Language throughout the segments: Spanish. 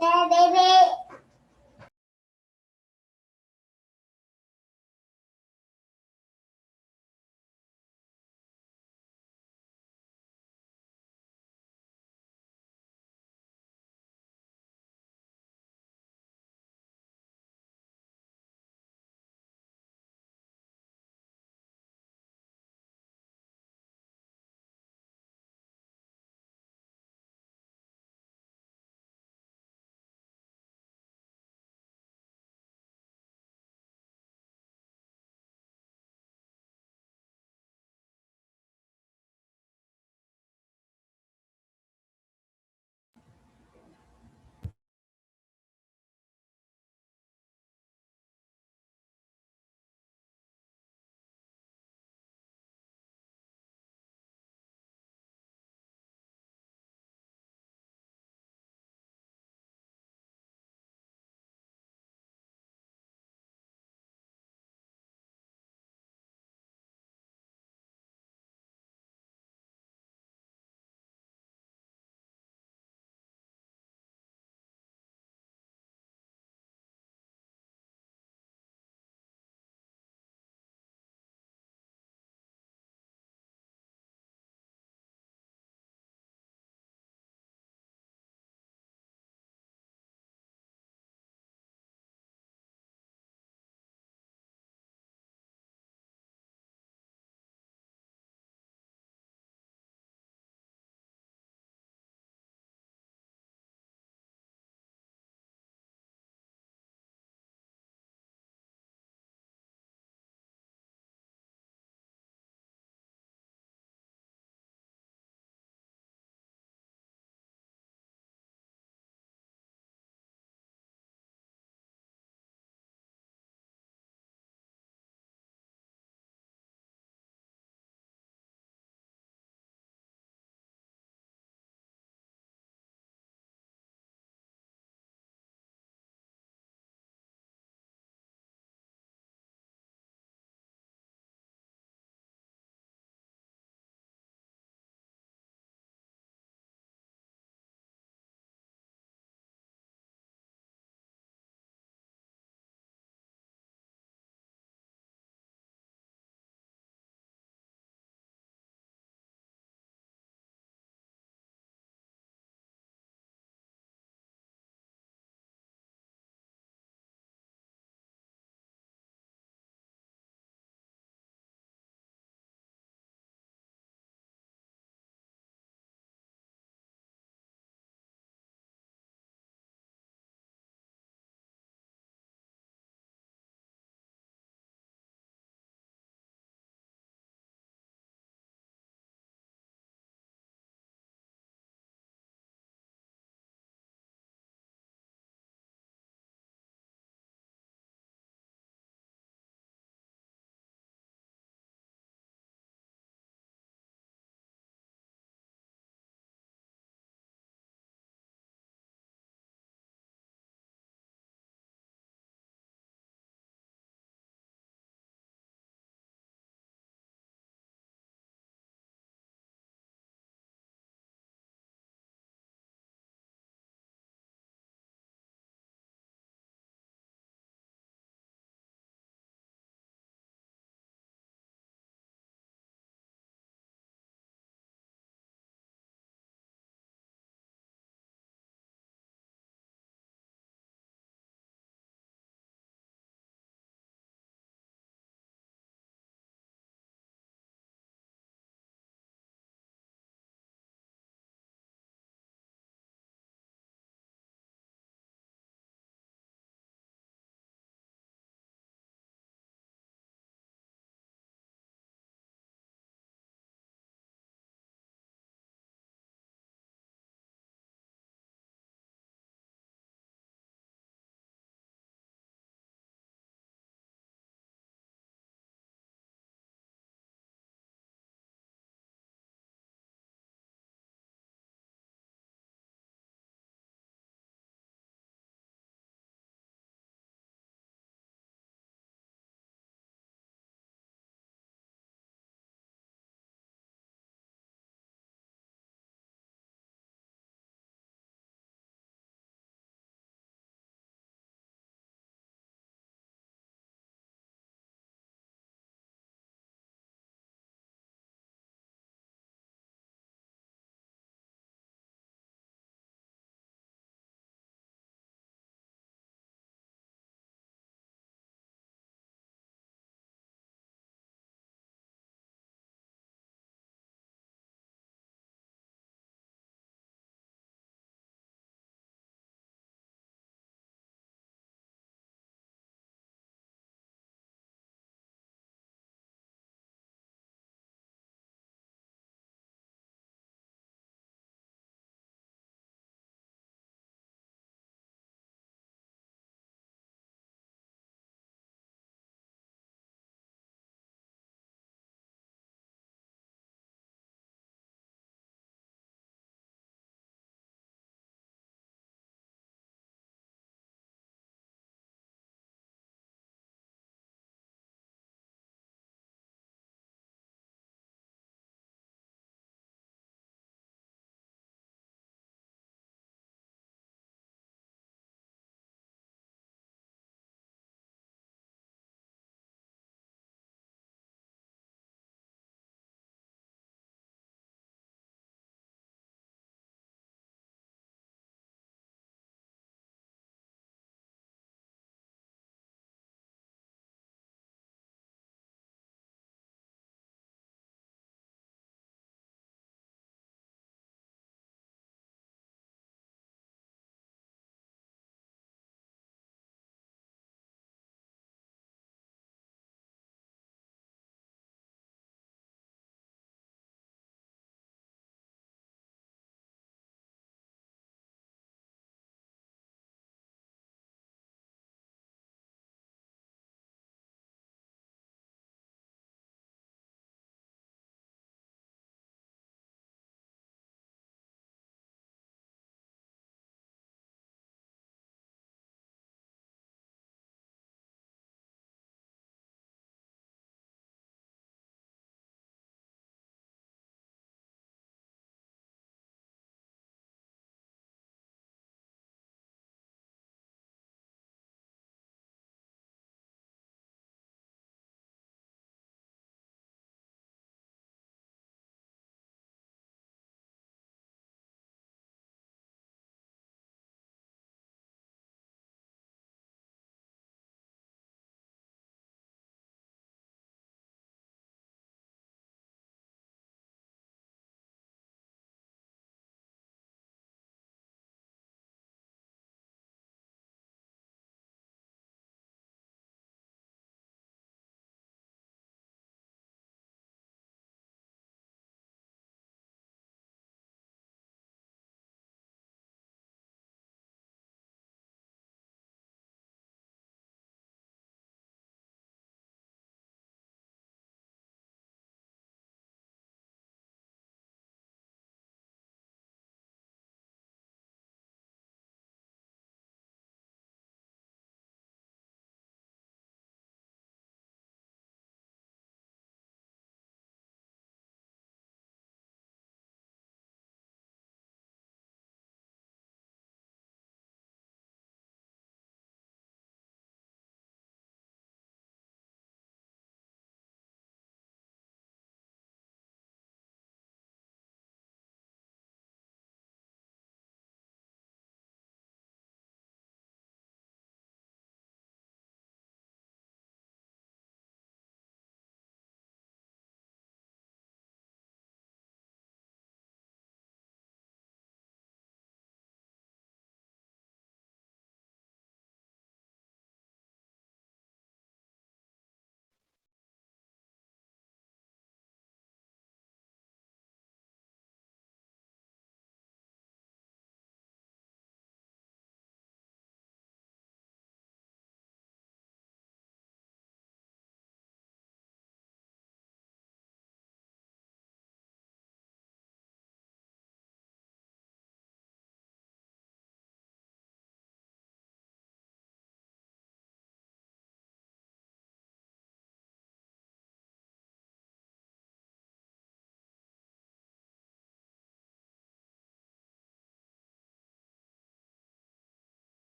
bebé.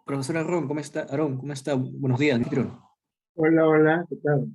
Profesor Aarón, ¿cómo está? Aarón, ¿cómo está? Buenos días, anfitrión. Hola, hola, ¿qué tal?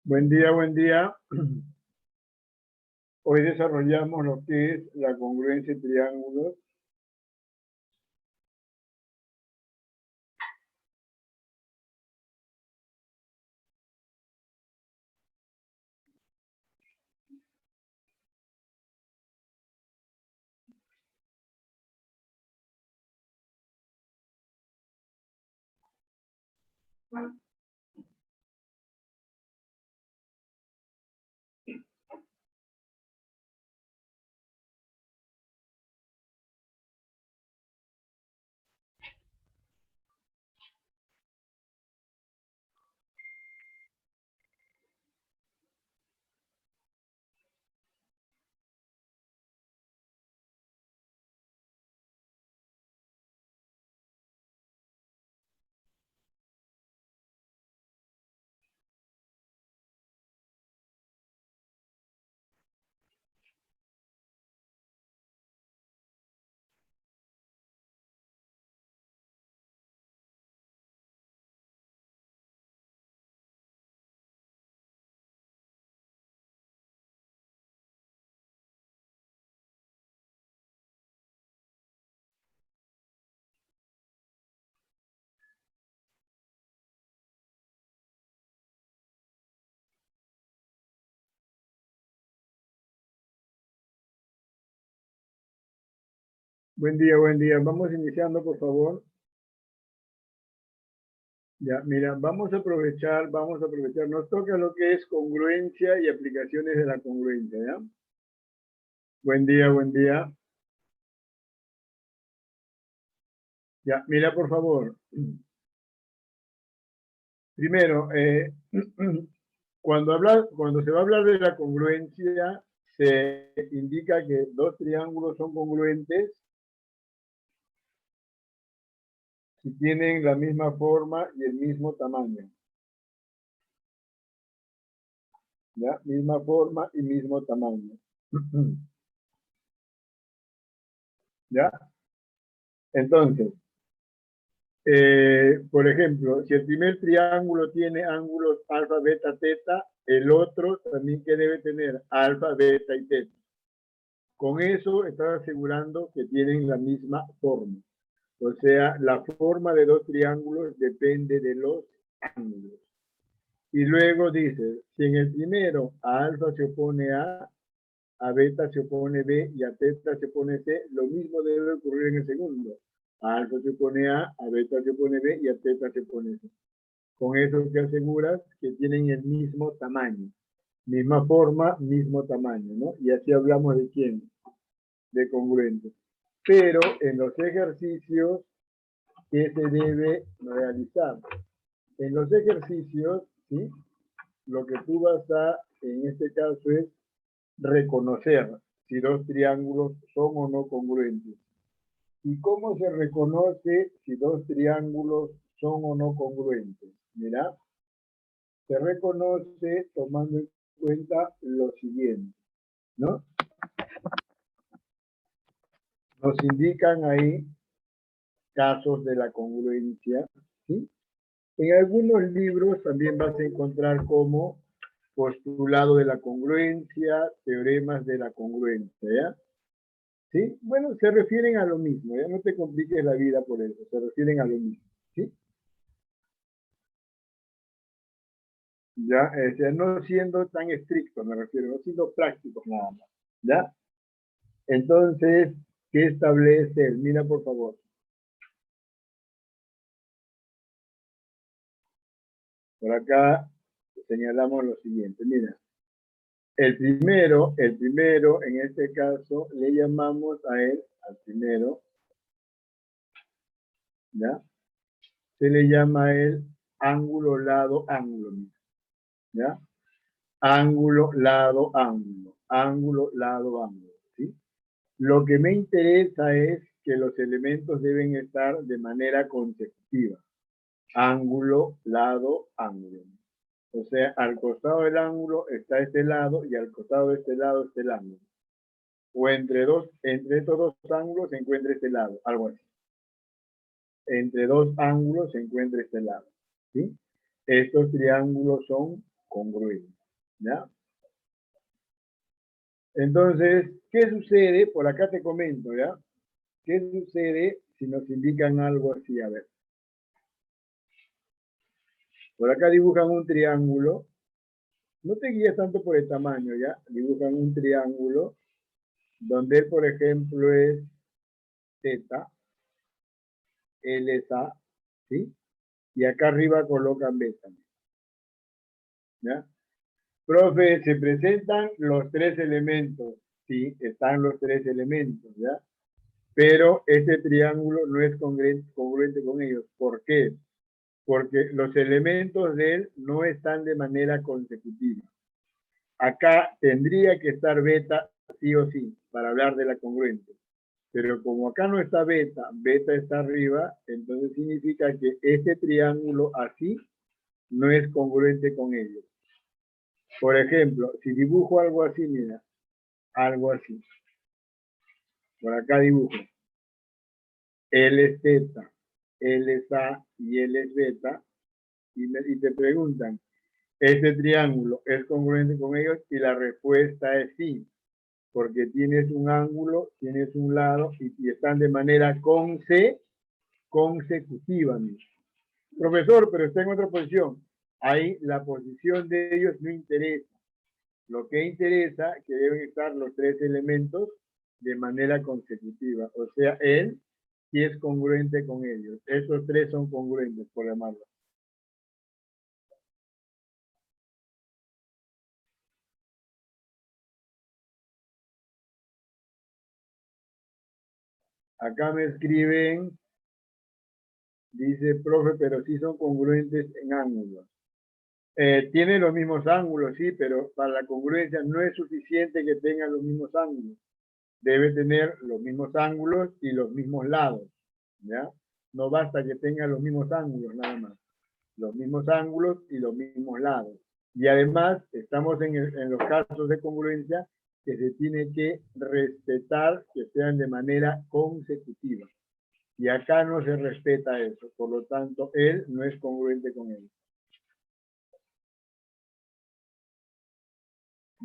Buen día, buen día. Hoy desarrollamos lo que es la congruencia de triángulos. Buen día, buen día. Vamos iniciando, por favor. Ya, mira, vamos a aprovechar. Nos toca lo que es congruencia y aplicaciones de la congruencia, ¿ya? Buen día, buen día. Ya, mira, por favor. Primero, cuando se va a hablar de la congruencia, se indica que dos triángulos son congruentes si tienen la misma forma y el mismo tamaño. ¿Ya? Misma forma y mismo tamaño. ¿Ya? Entonces, por ejemplo, si el primer triángulo tiene ángulos alfa, beta, teta, el otro también que debe tener alfa, beta y teta. Con eso estás asegurando que tienen la misma forma. O sea, la forma de dos triángulos depende de los ángulos. Y luego dice, si en el primero a alfa se opone a beta se opone B y a teta se opone C, lo mismo debe ocurrir en el segundo. A alfa se opone a beta se opone B y a teta se opone C. Con eso te aseguras que tienen el mismo tamaño. Misma forma, mismo tamaño, ¿no? Y así hablamos de quién, de congruente. Pero en los ejercicios, ¿qué se debe realizar? En los ejercicios, ¿sí? Lo que tú vas a, en este caso, es reconocer si dos triángulos son o no congruentes. ¿Y cómo se reconoce si dos triángulos son o no congruentes? Mira, se reconoce tomando en cuenta lo siguiente, ¿no? Nos indican ahí casos de la congruencia, ¿sí? En algunos libros también vas a encontrar como postulado de la congruencia, teoremas de la congruencia, ¿ya? ¿Sí? Bueno, se refieren a lo mismo, ya no te compliques la vida por eso, se refieren a lo mismo, ¿sí? Ya, no siendo tan estrictos, me refiero, no siendo prácticos nada más, ¿ya? Entonces, ¿qué establece él? Mira, por favor. Por acá señalamos lo siguiente, mira. El primero, en este caso, le llamamos a él, al primero, ¿ya? Se le llama a él ángulo, lado, ángulo, ¿ya? Ángulo, lado, ángulo, ángulo, lado, ángulo, ¿sí? Lo que me interesa es que los elementos deben estar de manera consecutiva. Ángulo, lado, ángulo. O sea, al costado del ángulo está este lado y al costado de este lado está el ángulo. O entre estos dos ángulos se encuentra este lado, algo así. Entre dos ángulos se encuentra este lado, ¿sí? Estos triángulos son congruentes, ¿ya? Entonces, ¿qué sucede? Por acá te comento, ¿ya? ¿Qué sucede si nos indican algo así? A ver. Por acá dibujan un triángulo. No te guíes tanto por el tamaño, ¿ya? Dibujan un triángulo donde, por ejemplo, es Z, L es A, ¿sí? Y acá arriba colocan beta, ¿ya? Profe, se presentan los tres elementos. Sí, están los tres elementos, ¿ya? Pero este triángulo no es congruente con ellos. ¿Por qué? Porque los elementos de él no están de manera consecutiva. Acá tendría que estar beta sí o sí para hablar de la congruencia. Pero como acá no está beta, beta está arriba, entonces significa que este triángulo así no es congruente con ellos. Por ejemplo, si dibujo algo así, mira, algo así. Por acá dibujo. L es Z, L es A y L es beta. Y te preguntan, ¿este triángulo es congruente con ellos? Y la respuesta es sí, porque tienes un ángulo, tienes un lado y están de manera consecutiva. Profesor, pero está en otra posición. Ahí la posición de ellos no interesa. Lo que interesa es que deben estar los tres elementos de manera consecutiva. O sea, él sí es congruente con ellos. Estos tres son congruentes, por llamarlo. Acá me escriben, dice, profe, pero sí son congruentes en ángulos. Tienen los mismos ángulos, sí, pero para la congruencia no es suficiente que tengan los mismos ángulos. Debe tener los mismos ángulos y los mismos lados, ¿ya? No basta que tengan los mismos ángulos, nada más. Los mismos ángulos y los mismos lados. Y además, estamos en los casos de congruencia que se tiene que respetar que sean de manera consecutiva. Y acá no se respeta eso. Por lo tanto, él no es congruente con él.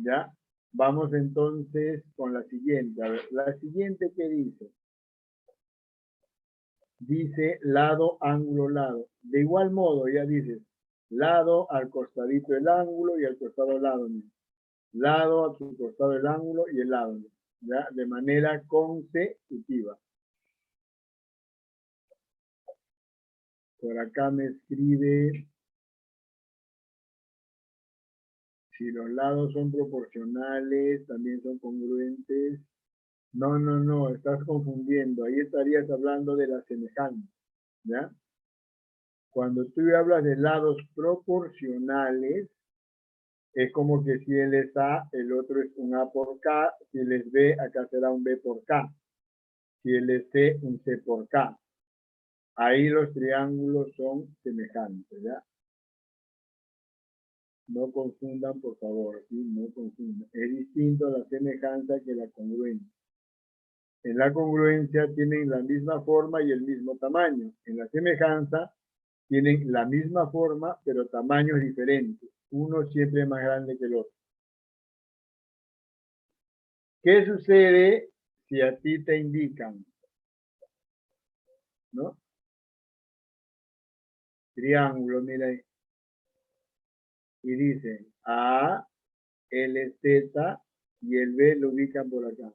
¿Ya? Vamos entonces con la siguiente. A ver, la siguiente, ¿qué dice? Dice lado, ángulo, lado. De igual modo, ya dices, lado al costadito del ángulo y al costado del lado. Lado a su costado del ángulo y el lado. ¿Ya? De manera consecutiva. Por acá me escribe, si los lados son proporcionales, también son congruentes. No, no, no, estás confundiendo. Ahí estarías hablando de la semejanza, ¿ya? Cuando tú hablas de lados proporcionales, es como que si él es A, el otro es un A por K. Si él es B, acá será un B por K. Si él es C, un C por K. Ahí los triángulos son semejantes, ¿ya? No confundan, por favor, ¿sí? No confundan. Es distinto la semejanza que la congruencia. En la congruencia tienen la misma forma y el mismo tamaño. En la semejanza tienen la misma forma, pero tamaños diferentes. Uno siempre es más grande que el otro. ¿Qué sucede si a ti te indican, ¿no? Triángulo, mira ahí. Y dicen A, L, Z y el B lo ubican por acá.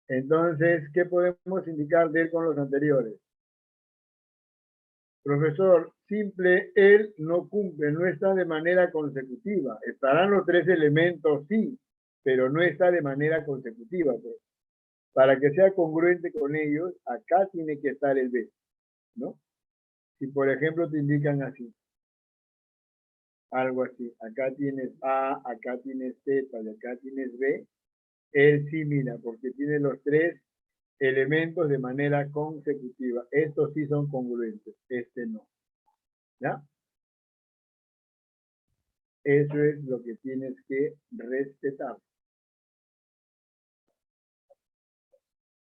Entonces, ¿qué podemos indicar de él con los anteriores? Profesor, simple, él no cumple, no está de manera consecutiva. Estarán los tres elementos, sí, pero no está de manera consecutiva. Pues. Para que sea congruente con ellos, acá tiene que estar el B, ¿no? Si, por ejemplo, te indican así, algo así, acá tienes A, acá tienes Z y acá tienes B, él sí mira, porque tiene los tres elementos de manera consecutiva. Estos sí son congruentes, este no. ¿Ya? Eso es lo que tienes que respetar.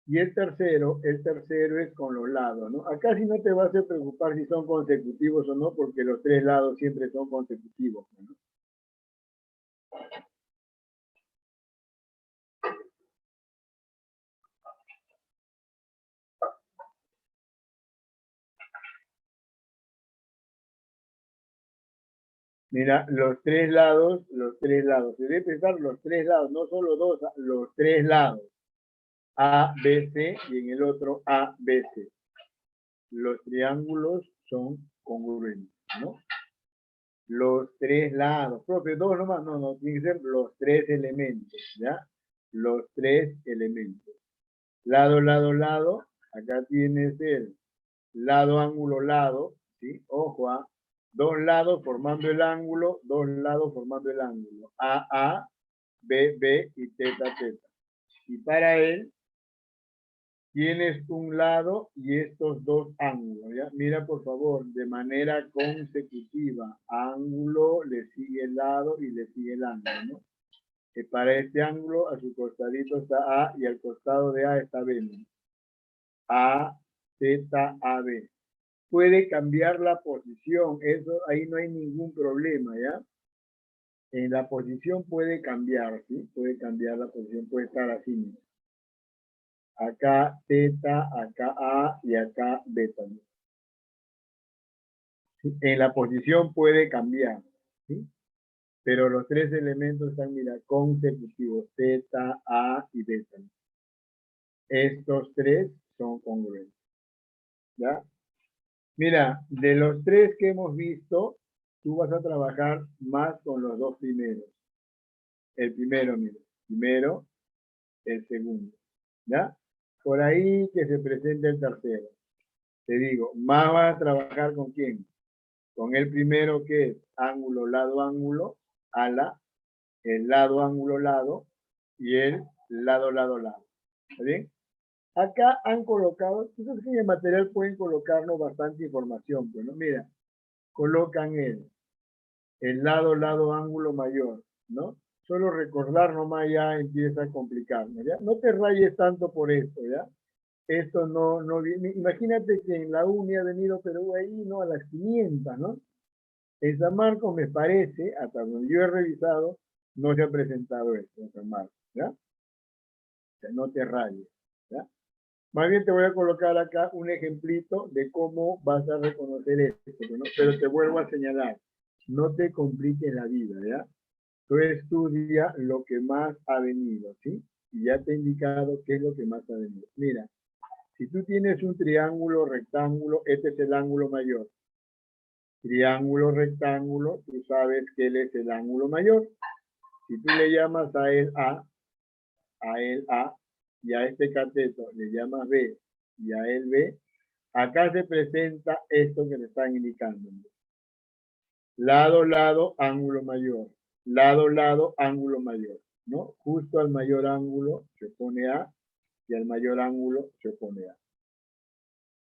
Y el tercero es con los lados, ¿no? Acá sí no te vas a preocupar si son consecutivos o no, porque los tres lados siempre son consecutivos, ¿no? Mira, los tres lados, se debe pensar los tres lados, no solo dos, los tres lados. A, B, C y en el otro A, B, C. Los triángulos son congruentes, ¿no? Los tres lados. Profe, dos nomás, no, tiene que ser los tres elementos, ¿ya? Los tres elementos. Lado, lado, lado. Acá tienes el lado, ángulo, lado, ¿sí? Ojo, ¿ah? Dos lados formando el ángulo, dos lados formando el ángulo. A, B, B y teta, teta. Y para él tienes un lado y estos dos ángulos, ¿ya? Mira, por favor, de manera consecutiva. Ángulo, le sigue el lado y le sigue el ángulo, ¿no? Que para este ángulo, a su costadito está A y al costado de A está B, ¿no? A, Z, A, B. Puede cambiar la posición, eso ahí no hay ningún problema, ¿ya? En la posición puede cambiar, ¿sí? Puede cambiar la posición, puede estar así mismo. Acá teta, acá A y acá beta. ¿Sí? En la posición puede cambiar, ¿sí? Pero los tres elementos están, mira, consecutivos, teta, A y beta. Estos tres son congruentes, ¿ya? Mira, de los tres que hemos visto, tú vas a trabajar más con los dos primeros. El primero, mira, primero, el segundo, ¿ya? Por ahí que se presente el tercero. Te digo, más vas a trabajar con quién? Con el primero que es ángulo, lado, ala, el lado, ángulo, lado y el lado, lado. ¿Está bien? Acá han colocado, entonces en el material pueden colocarnos bastante información, pero ¿no? Mira, colocan el lado, ángulo mayor, ¿no? Solo recordar nomás ya empieza a complicarme, ¿ya? No te rayes tanto por esto, ¿ya? Esto no viene, imagínate que en la uni ha venido Perú ahí, ¿no? A las 500, ¿no? En San Marcos me parece, hasta donde yo he revisado, no se ha presentado esto en San Marcos, ¿ya? O sea, no te rayes, ¿ya? Más bien te voy a colocar acá un ejemplito de cómo vas a reconocer esto, ¿no? Pero te vuelvo a señalar, no te compliques la vida, ¿ya? Tú estudia lo que más ha venido, ¿sí? Y ya te he indicado qué es lo que más ha venido. Mira, si tú tienes un triángulo, rectángulo, este es el ángulo mayor. Triángulo, rectángulo, tú sabes que él es el ángulo mayor. Si tú le llamas a él A, y a este cateto le llamas B, y a él B, acá se presenta esto que le están indicando. Lado, lado, ángulo mayor. Lado, lado, ángulo mayor. ¿No? Justo al mayor ángulo se pone A y al mayor ángulo se pone A.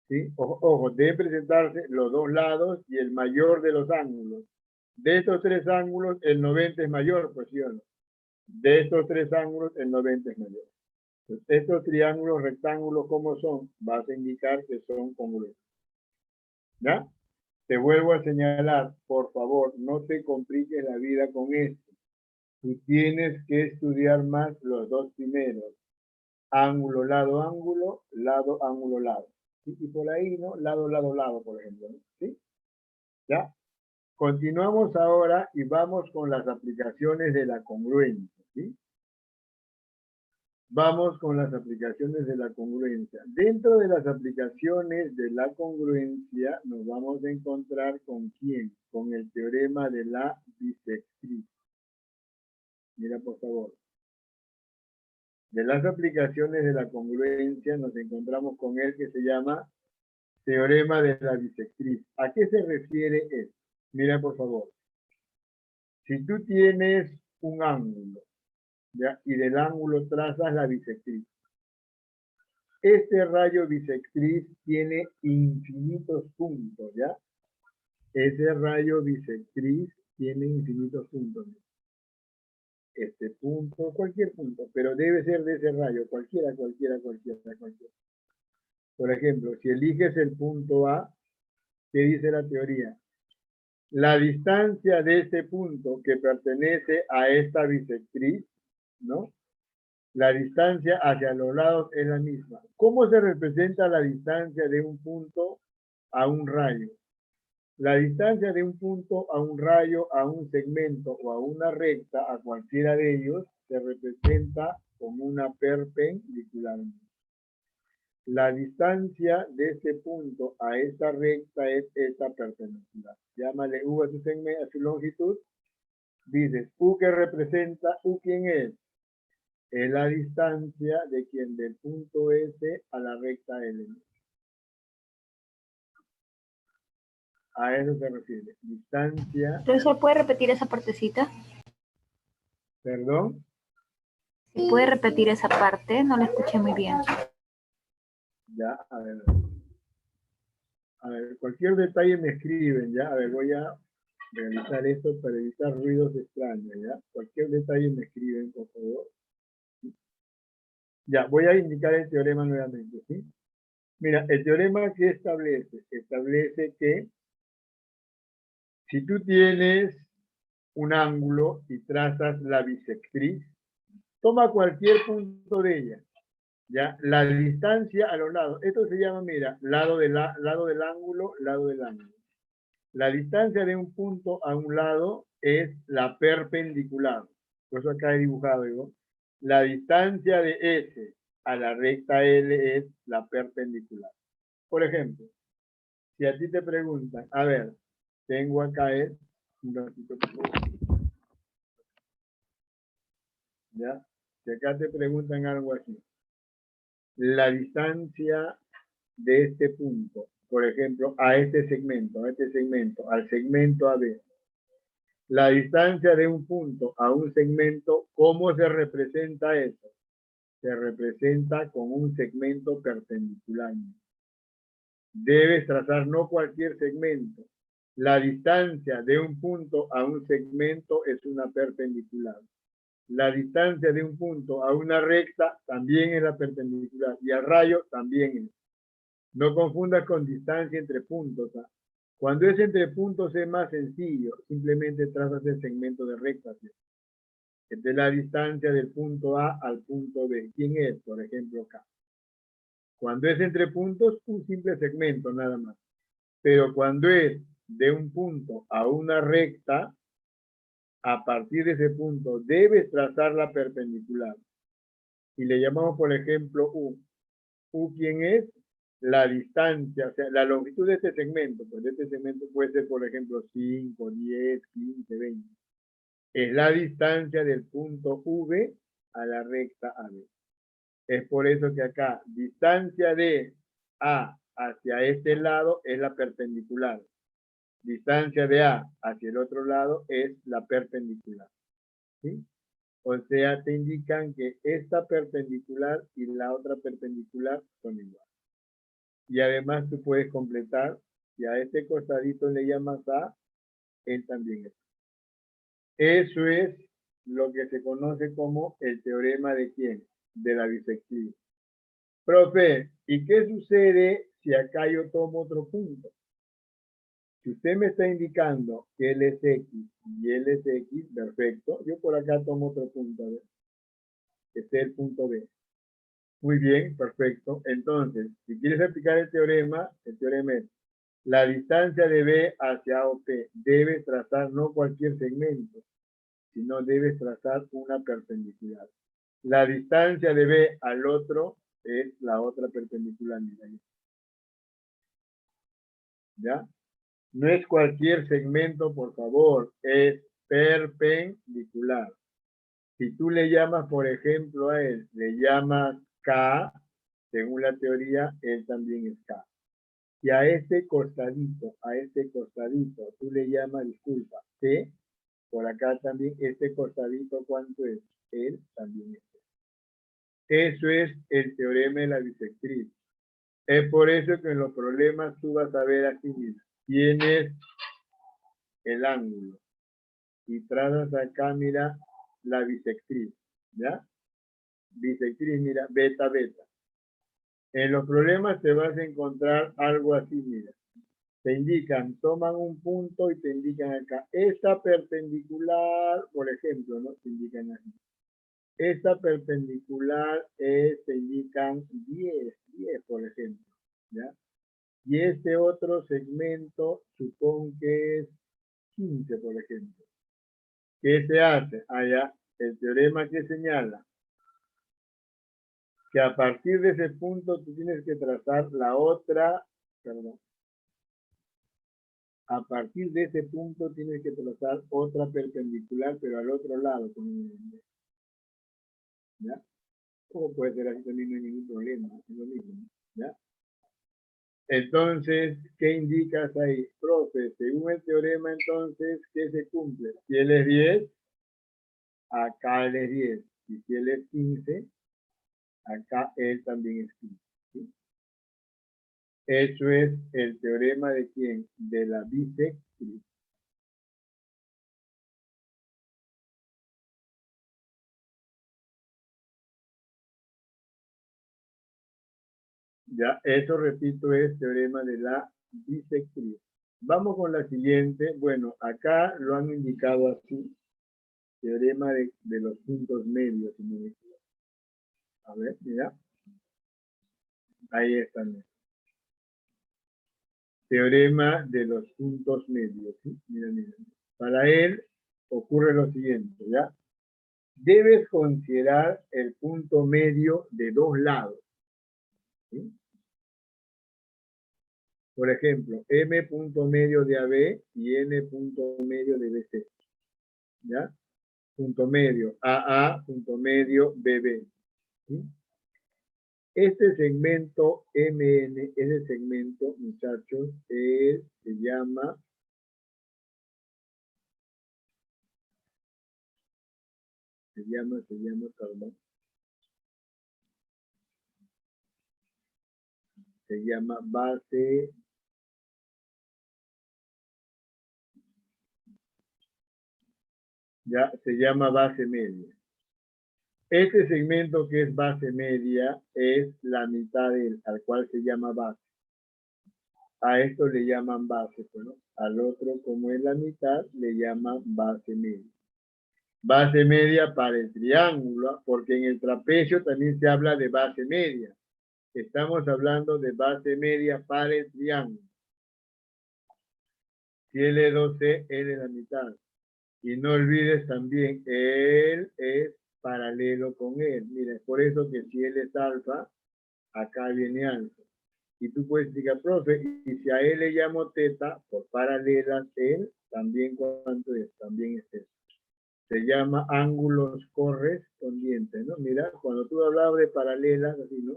¿Sí? Ojo, deben presentarse los dos lados y el mayor de los ángulos. De estos tres ángulos, el 90 es mayor, pues sí o no. De estos tres ángulos, el 90 es mayor. Entonces, estos triángulos, rectángulos, ¿cómo son? Vas a indicar que son congruentes. ¿Ya? Te vuelvo a señalar, por favor, no te compliques la vida con esto. tú tienes que estudiar más los dos primeros. Ángulo, lado, ángulo, lado, ángulo, lado. ¿Sí? Y por ahí, ¿no? Lado, lado, lado, por ejemplo. ¿No? ¿Sí? ¿Ya? Continuamos ahora y vamos con las aplicaciones de la congruencia. ¿Sí? Vamos con las aplicaciones de la congruencia. Dentro de las aplicaciones de la congruencia nos vamos a encontrar con quién, con el teorema de la bisectriz. Mira, por favor. De las aplicaciones de la congruencia nos encontramos con el que se llama teorema de la bisectriz. ¿A qué se refiere esto? Mira, por favor. Si tú tienes un ángulo, ¿ya? Y del ángulo trazas la bisectriz. Este rayo bisectriz tiene infinitos puntos, ¿ya? Ese rayo bisectriz tiene infinitos puntos. Este punto, cualquier punto, pero debe ser de ese rayo, cualquiera. Por ejemplo, si eliges el punto A, ¿qué dice la teoría? La distancia de este punto que pertenece a esta bisectriz, ¿no? La distancia hacia los lados es la misma. ¿Cómo se representa la distancia de un punto a un rayo? La distancia de un punto a un rayo, a un segmento o a una recta, a cualquiera de ellos, se representa como una perpendicular. La distancia de este punto a esta recta es esta perpendicular. Llámale U a su segmento, a su longitud. Dices, U que representa, U quién es. Es la distancia de quien del punto S a la recta L. A eso se refiere. Distancia. Profesor, ¿puede repetir esa partecita? ¿Perdón? ¿Puede repetir esa parte? No la escuché muy bien. Ya, a ver. A ver, cualquier detalle me escriben, ya. A ver, voy a realizar esto para evitar ruidos extraños, ya. Cualquier detalle me escriben, por favor. Ya, voy a indicar el teorema nuevamente, ¿sí? Mira, el teorema que establece que si tú tienes un ángulo y trazas la bisectriz, toma cualquier punto de ella, ¿ya? La distancia a los lados, esto se llama, mira, lado del ángulo, lado del ángulo. La distancia de un punto a un lado es la perpendicular. Por eso acá he dibujado, digo, la distancia de S a la recta L es la perpendicular. Por ejemplo, si a ti te preguntan, a ver, tengo acá un ratito, por favor. ¿Ya? Si acá te preguntan algo así, la distancia de este punto, por ejemplo, a este segmento, al segmento AB, la distancia de un punto a un segmento, ¿cómo se representa eso? Se representa con un segmento perpendicular. Debes trazar no cualquier segmento. La distancia de un punto a un segmento es una perpendicular. La distancia de un punto a una recta también es la perpendicular y al rayo también es. No confundas con distancia entre puntos. ¿Ah? Cuando es entre puntos es más sencillo. Simplemente trazas el segmento de recta. ¿Sí? Es de la distancia del punto A al punto B. ¿Quién es? Por ejemplo, acá. Cuando es entre puntos, un simple segmento nada más. Pero cuando es de un punto a una recta, a partir de ese punto debes trazar la perpendicular. Y le llamamos, por ejemplo, U. U, ¿quién es? La distancia, o sea, la longitud de este segmento. Pues de este segmento puede ser, por ejemplo, 5, 10, 15, 20. Es la distancia del punto V a la recta AB. Es por eso que acá, distancia de A hacia este lado es la perpendicular. Distancia de A hacia el otro lado es la perpendicular. ¿Sí? O sea, te indican que esta perpendicular y la otra perpendicular son iguales. Y además tú puedes completar, si a este costadito le llamas A, él también es. Eso es lo que se conoce como el teorema de quién? De la bisectriz. Profe, ¿y qué sucede si acá yo tomo otro punto? Si usted me está indicando que él es X y él es X, perfecto. Yo por acá tomo otro punto, a ver. Este es el punto B. Muy bien, perfecto. Entonces, si quieres aplicar el teorema es la distancia de B hacia OP. Debes trazar no cualquier segmento, sino debes trazar una perpendicular. La distancia de B al otro es la otra perpendicular. Mira, ¿ya? No es cualquier segmento, por favor, es perpendicular. Si tú le llamas, por ejemplo, a él, le llamas K, según la teoría, él también es K. Y a este costadito, tú le llamas, disculpa, T, por acá también, este costadito, ¿cuánto es? Él también es T. Eso es el teorema de la bisectriz. Es por eso que en los problemas tú vas a ver aquí, mira, tienes el ángulo y trazas acá, mira, la bisectriz, ¿ya? Bisectriz, mira, beta, beta. En los problemas te vas a encontrar algo así, mira. Te indican, toman un punto y te indican acá, esta perpendicular, por ejemplo, ¿no? Te indican así. Esta perpendicular es, te indican 10, por ejemplo, ¿ya? Y este otro segmento, supongo que es 15, por ejemplo. ¿Qué se hace? Allá, el teorema que señala que a partir de ese punto tú tienes que trazar la otra, perdón, a partir de ese punto tienes que trazar otra perpendicular, pero al otro lado. ¿Ya? ¿Cómo puede ser así? También no hay ningún problema, es lo mismo, ¿ya? Entonces, ¿qué indicas ahí? Profe, según el teorema, entonces, ¿qué se cumple? Si él es 10, acá él es 10. Y si él es 15, acá él también es 15. ¿Sí? Eso es el teorema de quién? De la bisectriz. Ya, eso repito es teorema de la bisectriz. Vamos con la siguiente. Bueno, acá lo han indicado así. Teorema de los puntos medios. Si no me equivoco. A ver, mira. Ahí están. Teorema de los puntos medios. ¿Sí? Mira, mira. Para él ocurre lo siguiente, ¿ya? Debes considerar el punto medio de dos lados. ¿Sí? Por ejemplo, M punto medio de AB y N punto medio de BC. ¿Ya? Punto medio AA, punto medio BB. ¿Sí? Este segmento MN, ese segmento, muchachos, se llama perdón, se llama base, ya, se llama base media. Este segmento que es base media es la mitad al cual se llama base. A esto le llaman base, ¿no? Al otro, como es la mitad, le llaman base media. Base media para el triángulo, porque en el trapecio también se habla de base media. Estamos hablando de base media para el triángulo. Si L es 12, L es la mitad. Y no olvides también, él es paralelo con él. Mira, es por eso que si él es alfa, acá viene alfa. Y tú puedes decir, profe, y si a él le llamo teta, por paralelas, él también, ¿cuánto es? También es eso. Se llama ángulos correspondientes, ¿no? Mira, cuando tú hablabas de paralelas, así, ¿no?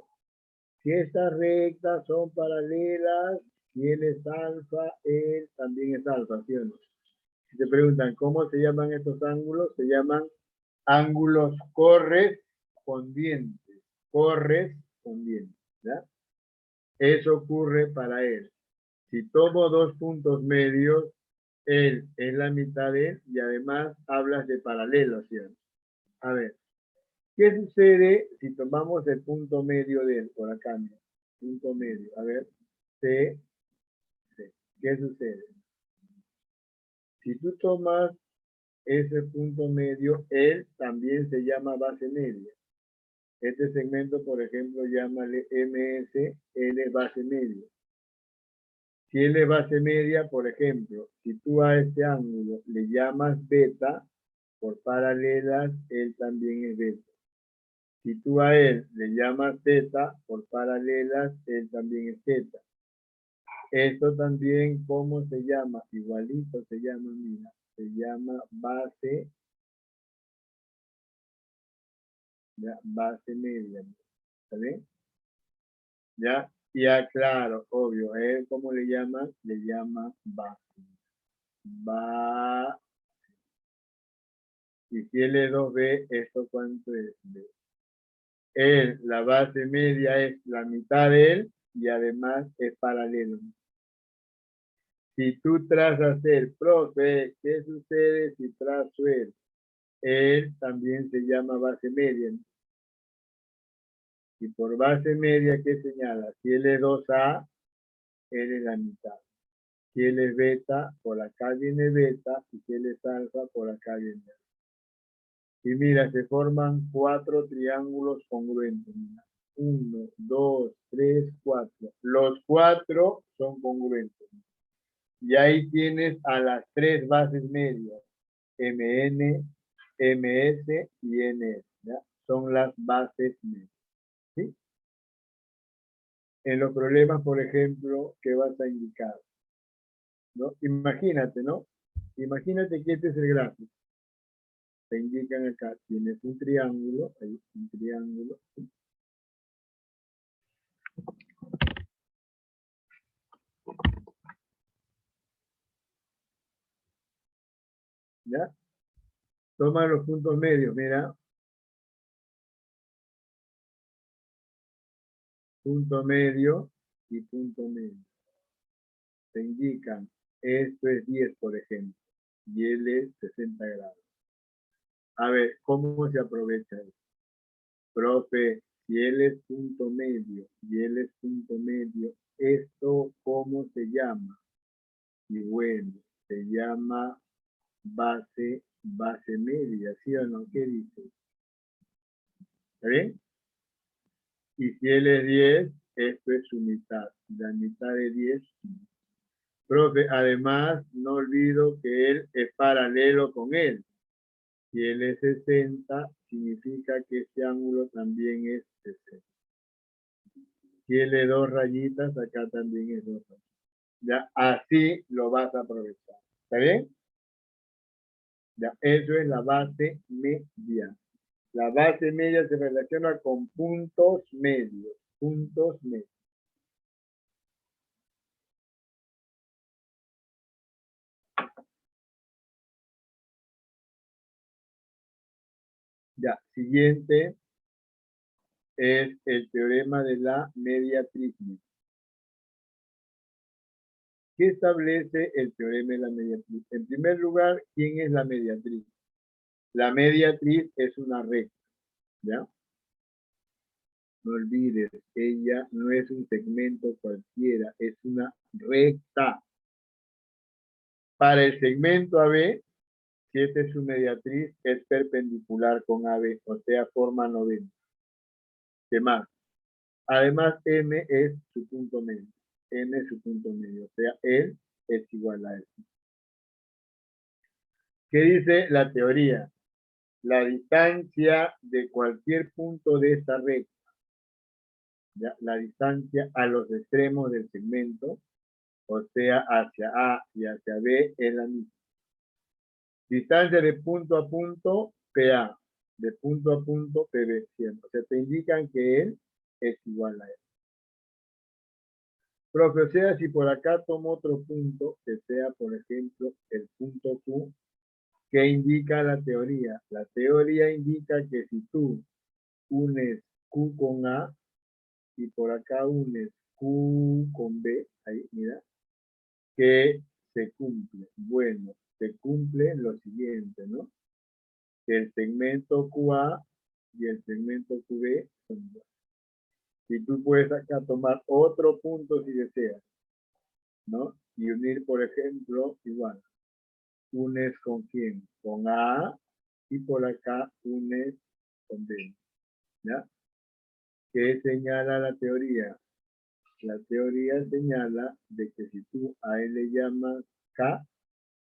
Si estas rectas son paralelas, si él es alfa, él también es alfa, ¿sí o no? Si te preguntan cómo se llaman estos ángulos, se llaman ángulos correspondientes. Correspondientes, ¿ya? Eso ocurre para él. Si tomo dos puntos medios, él es la mitad de él y además hablas de paralelos, ¿cierto? A ver, ¿qué sucede si tomamos el punto medio de él? Por acá, mira. Punto medio. A ver, C, C. ¿Qué sucede? Si tú tomas ese punto medio, él también se llama base media. Este segmento, por ejemplo, llámale MS, él es base media. Si él es base media, por ejemplo, si tú a este ángulo le llamas beta, por paralelas, él también es beta. Si tú a él le llamas teta, por paralelas, él también es teta. Esto también, ¿cómo se llama? Igualito se llama, mira, se llama base, ya, base media. ¿Está bien? Ya, ya, claro, obvio. Él, ¿cómo le llama? Le llama base. Va. Y si él es 2B, ¿esto cuánto es? B. Él, la base media es la mitad de él y además es paralelo. Si tú trazas el profe, ¿qué sucede si trazo él? Él también se llama base media. Y por base media, ¿qué señala? Si él es 2A, él es la mitad. Si él es beta, por acá viene beta, y si él es alfa, por acá viene alfa. Y mira, se forman 4 triángulos congruentes. 1, 2, 3, 4. Los 4 son congruentes. Y ahí tienes a las 3 bases medias. MN, MS y NS. ¿Ya? Son las bases medias. ¿Sí? En los problemas, por ejemplo, ¿qué vas a indicar? ¿No? Imagínate, ¿no? Imagínate que este es el gráfico. Te indican acá, tienes un triángulo, ahí un triángulo. ¿Ya? Toma los puntos medios, mira. Punto medio y punto medio. Te indican, esto es 10, por ejemplo, y él es 60 grados. A ver, ¿cómo se aprovecha eso? Profe, si él es punto medio y él es punto medio, ¿esto cómo se llama? Y bueno, se llama base media, ¿sí o no? ¿Qué dice? ¿Está bien? Y si él es 10, esto es su mitad. La mitad de 10. Profe, además, no olvido que él es paralelo con él. Si él es 60, significa que este ángulo también es 60. Si él es 2 rayitas, acá también es 2 rayitas. Ya, así lo vas a aprovechar. ¿Está bien? Ya, eso es la base media. La base media se relaciona con puntos medios. Puntos medios. Ya, siguiente es el teorema de la mediatriz. ¿Qué establece el teorema de la mediatriz? En primer lugar, ¿quién es la mediatriz? La mediatriz es una recta, ¿ya? No olvides, ella no es un segmento cualquiera, es una recta. Para el segmento AB, si esta es su mediatriz, es perpendicular con AB, o sea, forma 90. ¿Qué más? Además, M es su punto medio. M es su punto medio, o sea, él es igual a él. ¿Qué dice la teoría? La distancia de cualquier punto de esta recta, ¿ya? La distancia a los extremos del segmento, o sea, hacia A y hacia B, es la misma. Distancia de punto a punto, PA. De punto a punto, PB. Siempre. O sea, te indican que él es igual a él. Profe, o sea, si por acá tomo otro punto, que sea, por ejemplo, el punto Q, ¿qué indica la teoría? La teoría indica que si tú unes Q con A y por acá unes Q con B, ahí, mira, que se cumple. Bueno, se cumple lo siguiente, ¿no? Que el segmento QA y el segmento QB son iguales. Y tú puedes acá tomar otro punto si deseas, ¿no? Y unir, por ejemplo, igual. unes con quién, con A, y por acá unes con B, ¿ya? ¿Qué señala la teoría? La teoría señala de que si tú a él le llamas K,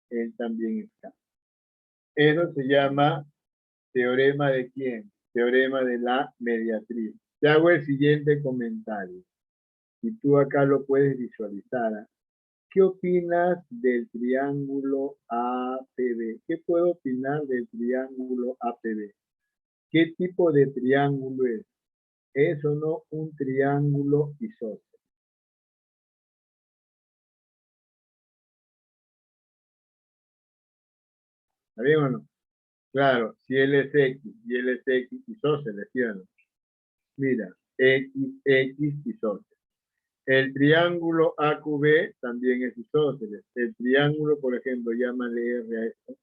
él también es K. Eso se llama teorema de quién? Teorema de la mediatriz. Te hago el siguiente comentario. Y tú acá lo puedes visualizar. ¿Qué opinas del triángulo APB? ¿Qué puedo opinar del triángulo APB? ¿Qué tipo de triángulo es? ¿Es o no un triángulo isósceles? ¿Está bien o no? Claro, si él es X y él es X isósceles, ¿sí o no? Mira, X, X isósceles. El triángulo AQB también es isósceles. El triángulo, por ejemplo, llámale R a esto.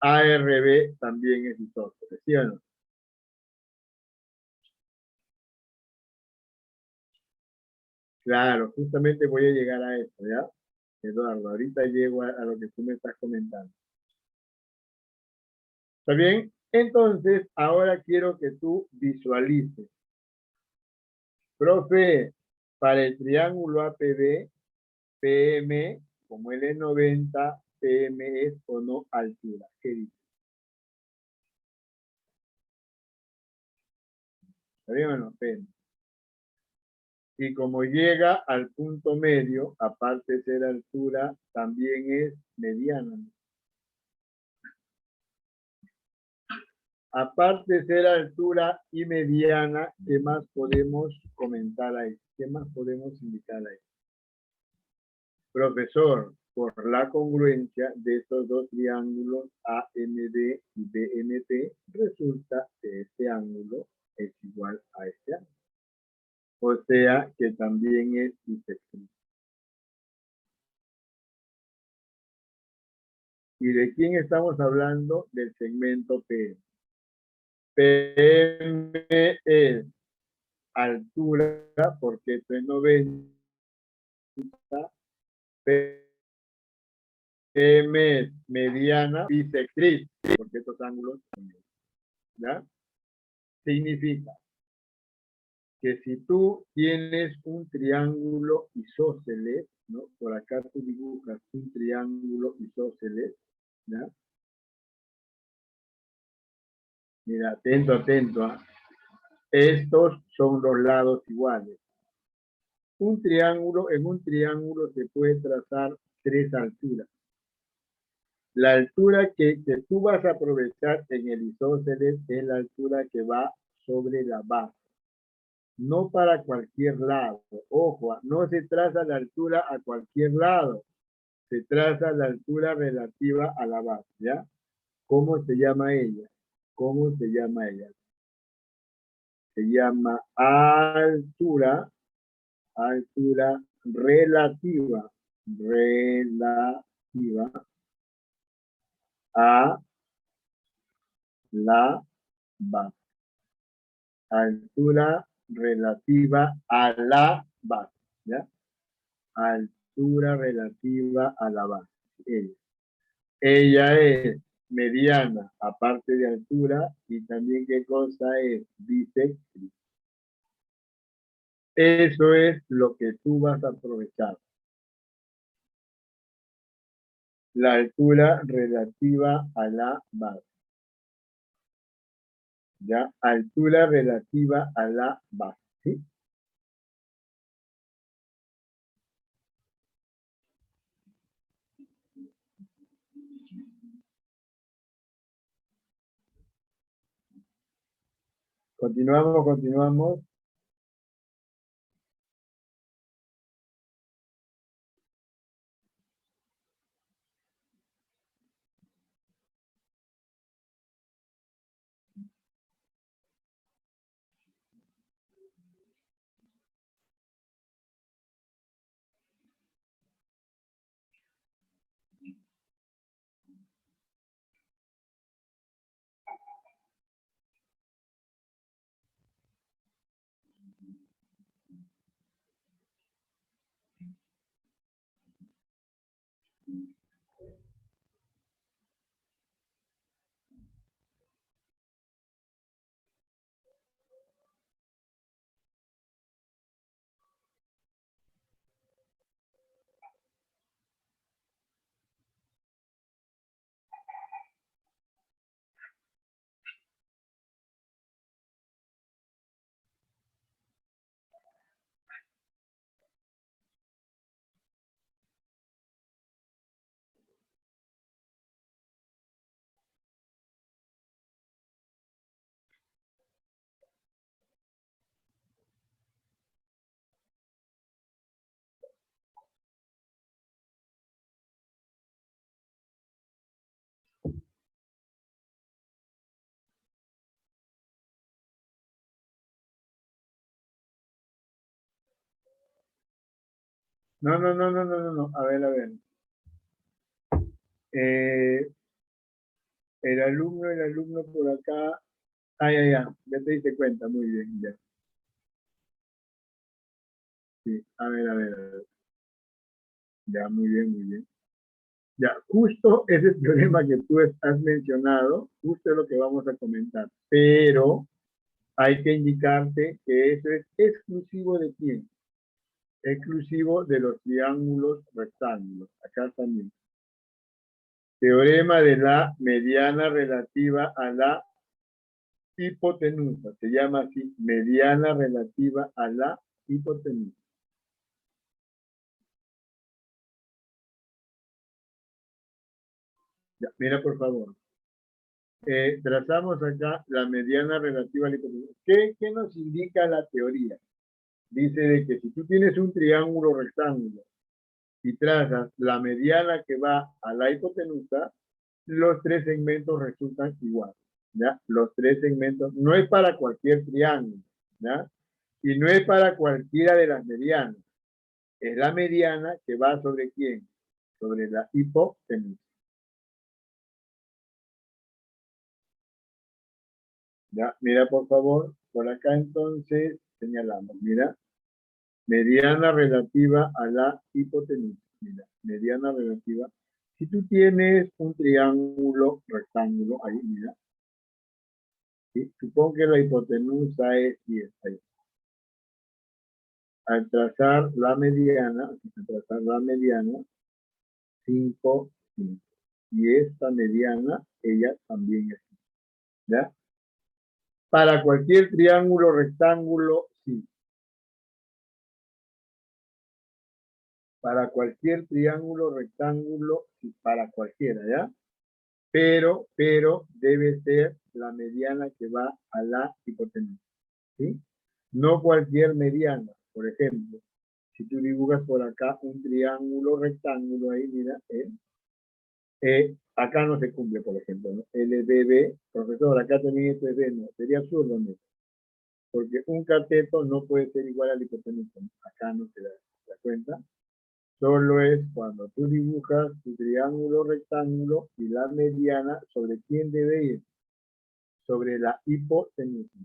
ARB también es isósceles, ¿sí o no? Claro, justamente voy a llegar a esto, ¿ya? Eduardo, ahorita llego a lo que tú me estás comentando. ¿Está bien? Entonces, ahora quiero que tú visualices. Profe, para el triángulo APB, PM, como él es 90, PM es o no altura. ¿Qué dice? ¿Está bien o no? PM. Y como llega al punto medio, aparte de ser altura, también es mediana. Aparte de ser altura y mediana, ¿qué más podemos comentar ahí? ¿Qué más podemos indicar ahí? Profesor, por la congruencia de estos dos triángulos AMD y BMP, resulta que este ángulo es igual a este ángulo. O sea que también es bisectriz. ¿Y de quién estamos hablando? Del segmento PM. PM es altura, porque esto es 90. PM es mediana, bisectriz, porque estos ángulos también. ¿Ya? Significa que si tú tienes un triángulo isósceles, ¿no? Por acá tú dibujas un triángulo isósceles, ¿ya? Mira, atento, atento. Estos son los lados iguales. En un triángulo se puede trazar tres alturas. La altura que tú vas a aprovechar en el isósceles es la altura que va sobre la base. No para cualquier lado. Ojo, no se traza la altura a cualquier lado. Se traza la altura relativa a la base, ¿ya? ¿Cómo se llama ella? ¿Cómo se llama ella? Se llama altura relativa a la base. Altura relativa a la base, ¿ya? Altura relativa a la base. Ella es mediana, aparte de altura, y también qué cosa es bisectriz. Eso es lo que tú vas a aprovechar. La altura relativa a la base. ¿Ya? Altura relativa a la base. ¿Sí? Continuamos, continuamos. No, no, no, no, no, no, no. A ver, a ver. Eh, el alumno por acá. Ah, ya, ya. Ya te diste cuenta. Muy bien, ya. Sí. A ver, a ver, a ver. Ya, muy bien, muy bien. Ya, justo ese teorema que tú has mencionado, justo es lo que vamos a comentar. Pero hay que indicarte que eso es exclusivo de quién. Exclusivo de los triángulos rectángulos. Acá también. Teorema de la mediana relativa a la hipotenusa. Se llama así, mediana relativa a la hipotenusa. Ya, mira, por favor. Trazamos acá la mediana relativa a la hipotenusa. ¿Qué nos indica la teoría? Dice de que si tú tienes un triángulo rectángulo y trazas la mediana que va a la hipotenusa, los tres segmentos resultan iguales. ¿Ya? Los tres segmentos, no es para cualquier triángulo, ¿ya? Y no es para cualquiera de las medianas. Es la mediana que va sobre quién, sobre la hipotenusa. ¿Ya? Mira, por favor, por acá entonces señalamos, mira, mediana relativa a la hipotenusa. Mira, mediana relativa. Si tú tienes un triángulo rectángulo, ahí, mira, ¿sí? Supongo que la hipotenusa es 10, ahí. Al trazar la mediana, 5, 5. Y esta mediana, ella también es 5. ¿Ya? Para cualquier triángulo rectángulo, sí. Para cualquier triángulo rectángulo, sí. Para cualquiera, ¿ya? Pero debe ser la mediana que va a la hipotenusa, ¿sí? No cualquier mediana. Por ejemplo, si tú dibujas por acá un triángulo rectángulo, ahí, mira, acá no se cumple, por ejemplo, ¿no? LBB, profesor, acá también esto es B, no, sería absurdo, ¿no? Porque un cateto no puede ser igual al hipotenusa, ¿no? Acá no se da cuenta. Solo es cuando tú dibujas tu triángulo rectángulo y la mediana, ¿sobre quién debe ir? Sobre la hipotenusa.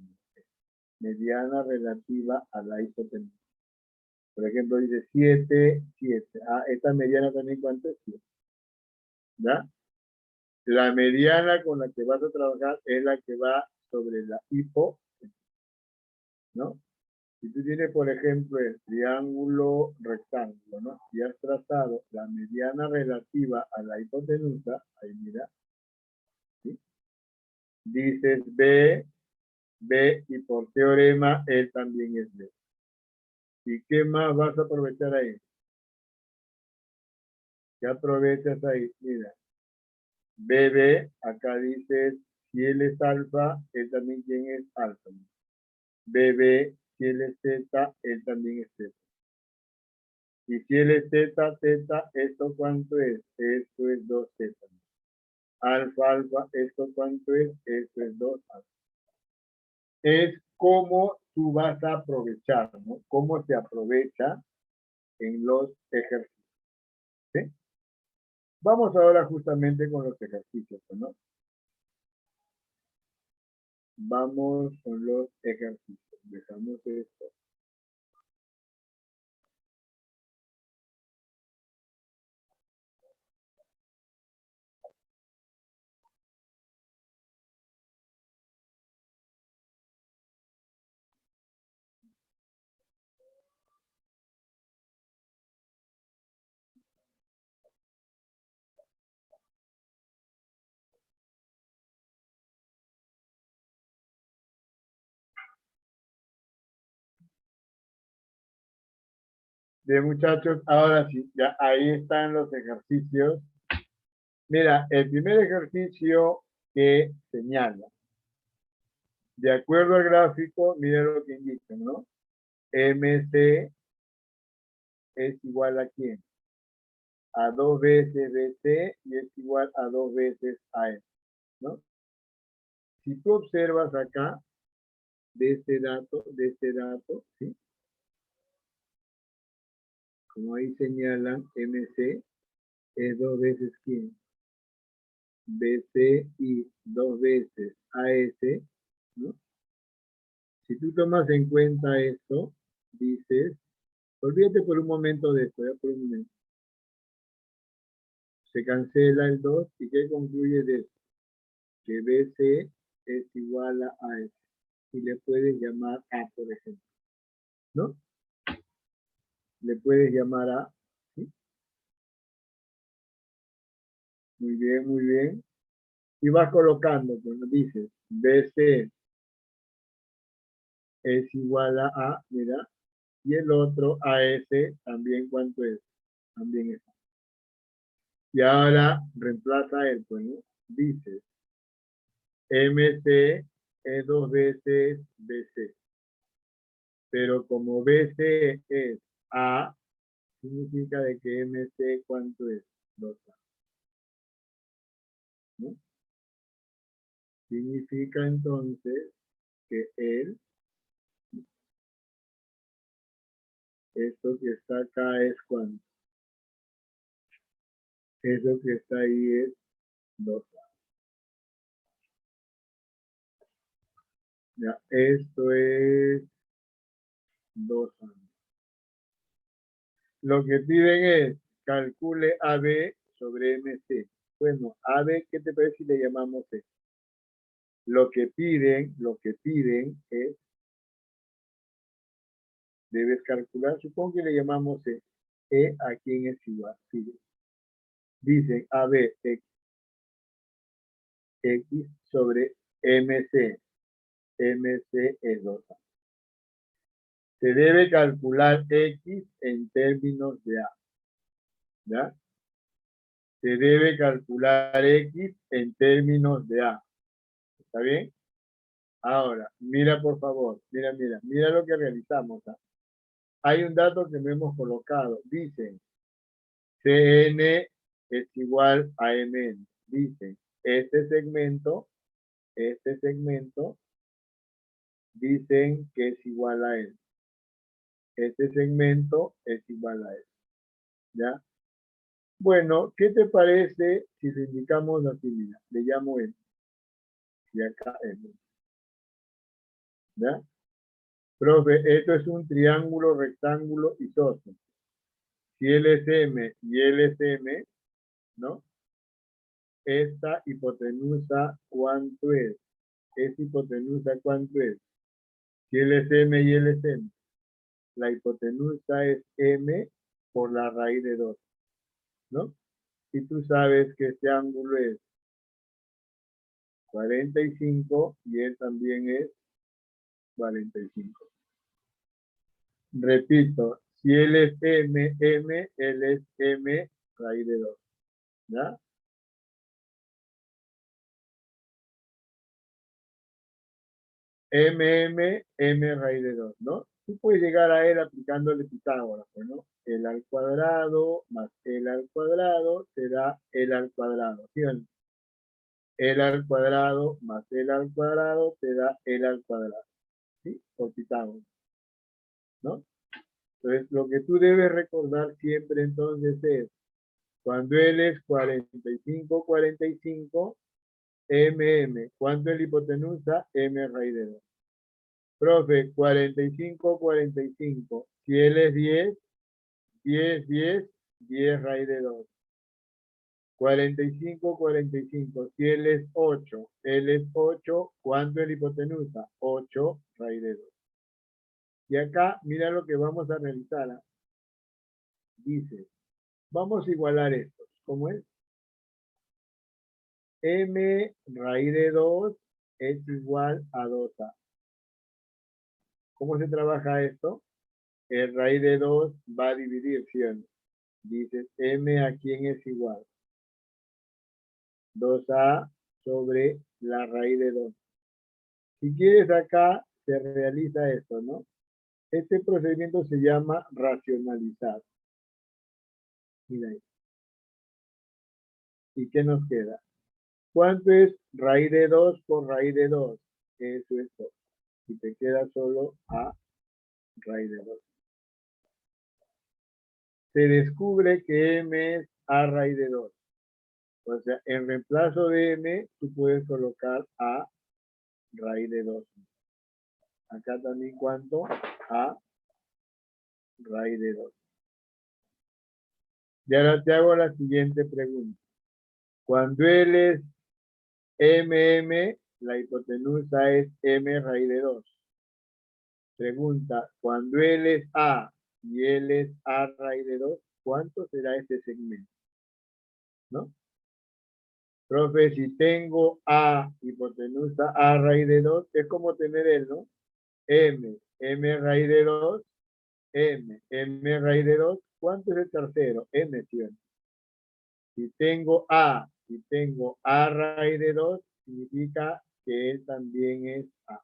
Mediana relativa a la hipotenusa. Por ejemplo, dice 7, 7. Ah, esta mediana también, ¿cuánto es? 7. ¿Ya? La mediana con la que vas a trabajar es la que va sobre la hipotenusa, ¿no? Si tú tienes, por ejemplo, el triángulo rectángulo, ¿no? Y has trazado la mediana relativa a la hipotenusa, ahí mira, ¿sí? Dices B, B, y por teorema, él también es B. ¿Y qué más vas a aprovechar ahí? ¿Qué aprovechas ahí? Mira, BB, acá dices, si él es alfa, él también ¿quién es alfa? BB, si él es Z, él también es Z. Y si él es Z, Z, ¿esto cuánto es? Esto es 2Z. Alfa, alfa, ¿esto cuánto es? Esto es 2 alfa. Es cómo tú vas a aprovechar, ¿no? Cómo se aprovecha en los ejercicios. ¿Sí? Vamos ahora justamente con los ejercicios, ¿no? Vamos con los ejercicios. Dejamos esto. Bien, muchachos, ahora sí, ya ahí están los ejercicios. Mira, el primer ejercicio que señala, de acuerdo al gráfico, mira lo que indica, ¿no? MC es igual a quién? A 2 veces BC y es igual a 2 veces AM, ¿no? Si tú observas acá, de este dato, ¿sí? como ahí señalan, MC es 2 veces ¿quién? BC y 2 veces AS, ¿no? Si tú tomas en cuenta esto, dices, olvídate por un momento de esto, ya por un momento. Se cancela el 2 y ¿qué concluye de esto? Que BC es igual a AS. Y le puedes llamar A, por ejemplo, ¿no? Le puedes llamar A, ¿sí? Muy bien, muy bien. Y vas colocando, pues dices, BC es igual a, mira, y el otro AS también, ¿cuánto es? También es. Y ahora reemplaza el, pues, ¿no? Dices, MC es 2 veces BC. Pero como BC es A, significa de que MC, ¿cuánto es? 2A. ¿No? Significa entonces que él, esto que está acá es cuánto. Eso que está ahí es 2A. Ya, esto es 2A. Lo que piden es calcule AB sobre MC. Bueno, AB, ¿qué te parece si le llamamos C? Lo que piden es, debes calcular, supongo que le llamamos C. E a quién es igual. Sigue. Dicen AB X sobre MC. MC es 2A. Se debe calcular X en términos de A. ¿Ya? Se debe calcular X en términos de A. ¿Está bien? Ahora, mira por favor, mira lo que realizamos. ¿Ah? Hay un dato que no hemos colocado. Dicen, CN es igual a MN. Dicen, este segmento, dicen que es igual a él. Este segmento es igual a él. ¿Ya? Bueno, ¿qué te parece si le indicamos así? Mira, le llamo M. Y acá M. ¿Ya? Profe, esto es un triángulo, rectángulo isósceles. Si él es M y él es M, ¿no? Esta hipotenusa, ¿cuánto es? Esta hipotenusa, ¿cuánto es? Si él es M y él es M. La hipotenusa es M por la raíz de 2, ¿no? Y tú sabes que este ángulo es 45 y él también es 45. Repito, si él es M, él es M raíz de 2, ¿ya? M raíz de 2, ¿no? Tú puedes llegar a él aplicándole Pitágoras, ¿no? El al cuadrado más el al cuadrado te da el al cuadrado, ¿sí o no? El al cuadrado más el al cuadrado te da el al cuadrado, ¿sí? Por Pitágoras, ¿no? Entonces, lo que tú debes recordar siempre entonces es, cuando él es 45, 45, MM. ¿Cuánto es la hipotenusa? M raíz de 2. Profe, 45, 45. Si él es 10, 10, 10, 10 raíz de 2. 45, 45. Si él es 8, él es 8. ¿Cuánto es la hipotenusa? 8 raíz de 2. Y acá, mira lo que vamos a realizar. ¿Ah? Dice, vamos a igualar estos. ¿Cómo es? M raíz de 2 es igual a 2A. ¿Cómo se trabaja esto? El raíz de 2 va a dividir, ¿sí o no? Dices, M a quién es igual. 2A sobre la raíz de 2. Si quieres acá, se realiza esto, ¿no? Este procedimiento se llama racionalizar. Mira ahí. ¿Y qué nos queda? ¿Cuánto es raíz de 2 por raíz de 2? Eso es 2. Y te queda solo A raíz de 2. se descubre que m es a raíz de 2. O sea, en reemplazo de m, tú puedes colocar a raíz de 2. Acá también, ¿cuánto? A raíz de 2. Y ahora te hago la siguiente pregunta. Cuando L es mm, la hipotenusa es m raíz de 2. Pregunta, cuando L es a y L es a raíz de 2, ¿cuánto será este segmento? ¿No? Profe, si tengo a hipotenusa a raíz de 2, es como tener el, ¿no? M raíz de 2, M raíz de 2. ¿Cuánto es el tercero? M, ¿cierto? Si tengo A raíz de 2, significa que él también es A.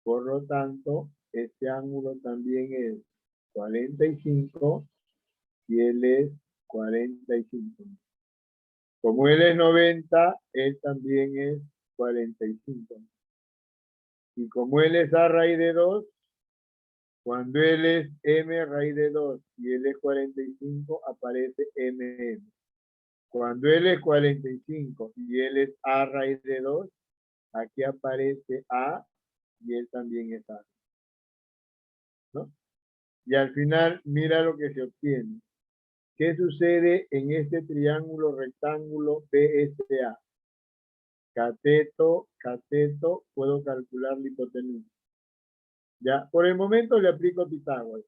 Por lo tanto, este ángulo también es 45 y él es 45. Como él es 90, él también es 45. Y como él es A raíz de 2, cuando él es M raíz de 2 y él es 45, aparece MM. Cuando él es 45 y él es A raíz de 2, aquí aparece A y él también es A. ¿No? Y al final, mira lo que se obtiene. ¿Qué sucede en este triángulo rectángulo PSA? Cateto, cateto, puedo calcular la hipotenusa. Ya, por el momento le aplico Pitágoras.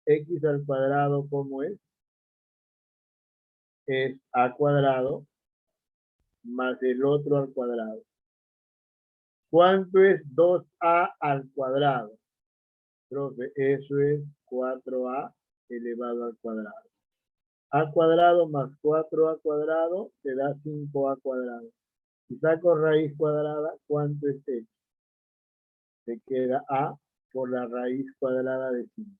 X al cuadrado, ¿cómo es? Es A cuadrado más el otro al cuadrado. ¿Cuánto es 2A al cuadrado? Profe, eso es 4A elevado al cuadrado. A cuadrado más 4A cuadrado te da 5A cuadrado. Si saco raíz cuadrada, ¿cuánto es X? Te queda A por la raíz cuadrada de 5.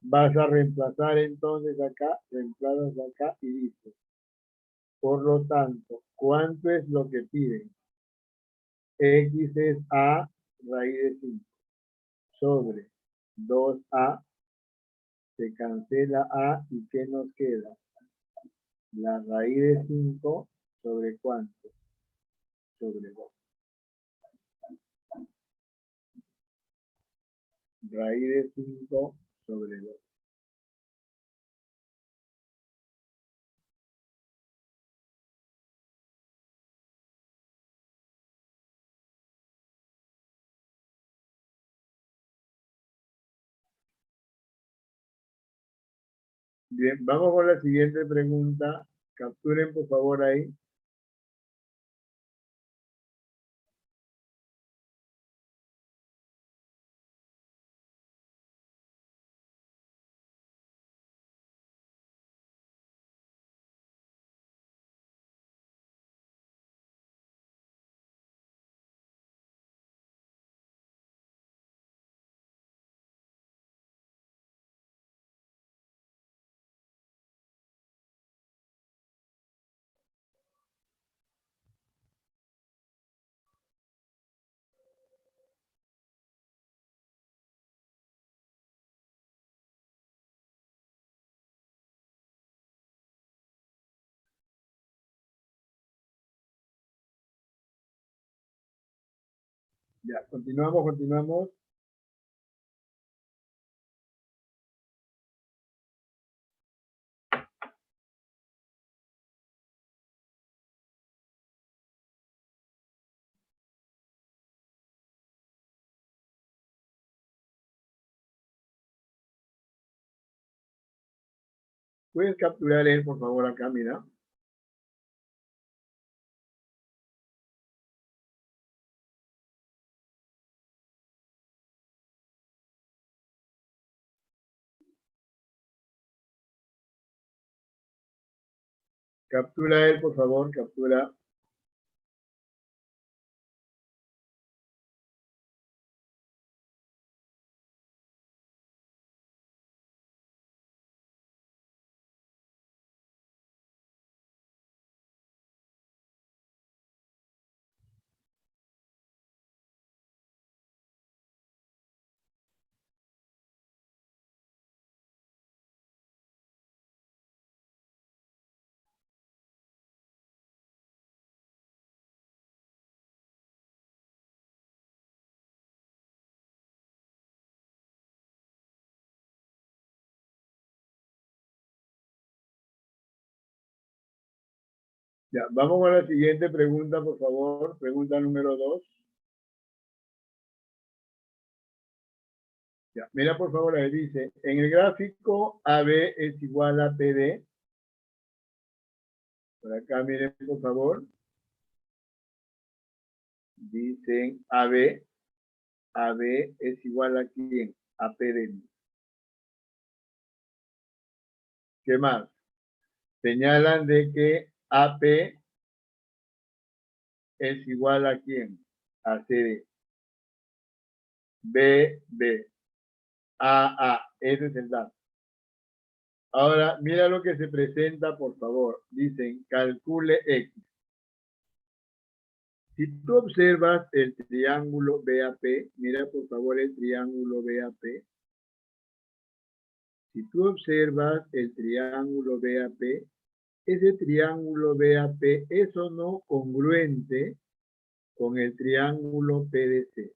Vas a reemplazar entonces acá, reemplazas acá y dices, por lo tanto, ¿cuánto es lo que piden? X es A raíz de 5 sobre 2A, se cancela A y ¿qué nos queda? La raíz de 5 sobre ¿cuánto? Sobre 2. Raíz de 5 sobre 2. Bien, vamos con la siguiente pregunta. Capturen por favor ahí. Ya, continuamos. Puedes capturar él, por favor, acá, mira. Captura él, por favor, captura. Ya, vamos a la siguiente pregunta, por favor. Pregunta número 2. Ya, mira, por favor, ahí dice, en el gráfico AB es igual a PD. Por acá, miren, por favor. Dicen AB. AB es igual a ¿quién? A PD. ¿Qué más? Señalan de que AP es igual a ¿quién? A CD. B. A. Ese es el dato. Ahora, mira lo que se presenta, por favor. Dicen, calcule X. Si tú observas el triángulo BAP, mira por favor el triángulo BAP. Si tú observas el triángulo BAP, ese triángulo BAP es o no congruente con el triángulo PDC.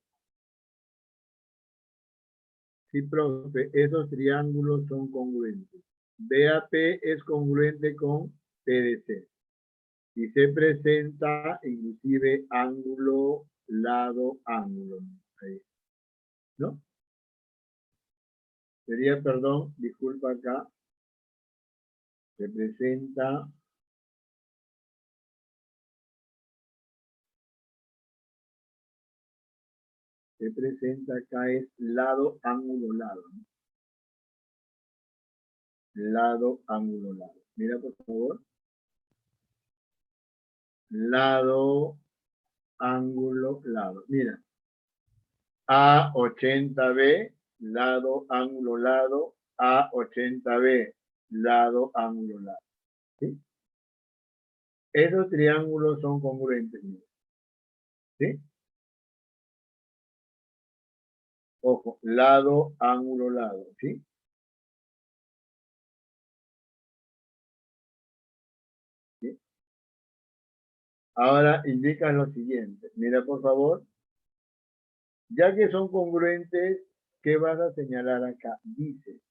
Sí, profe, esos triángulos son congruentes. BAP es congruente con PDC. Y se presenta inclusive ángulo, lado, ángulo. Ahí. ¿No? Sería, perdón, disculpa acá. Se presenta acá es lado, ángulo, lado. ¿No? Lado, ángulo, lado. Mira, por favor. Lado, ángulo, lado. Mira. A80B, lado, ángulo, lado. A80B, lado, ángulo, lado. ¿Sí? Esos triángulos son congruentes. ¿Sí? Ojo, lado, ángulo, lado. ¿Sí? ¿Sí? Ahora indican lo siguiente. Mira, por favor. Ya que son congruentes, ¿qué vas a señalar acá? Dice,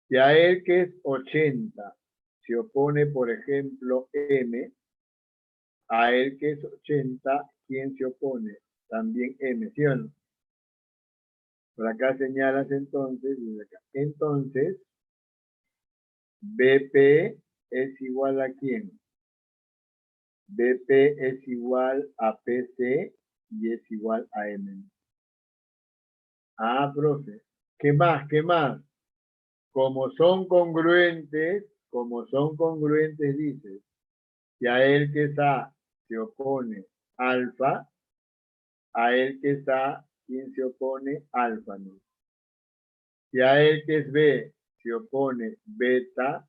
si a él que es 80 se opone, por ejemplo, M, a él que es 80, ¿quién se opone? También M, ¿sí o no? Por acá señalas entonces, entonces, BP es igual a ¿quién? BP es igual a PC y es igual a M. Ah, profe. ¿Qué más? ¿Qué más? Como son congruentes, dice, si a él que es A se opone alfa, a él que es A, ¿quién se opone? Alfa, ¿no? Si a él que es B se opone beta,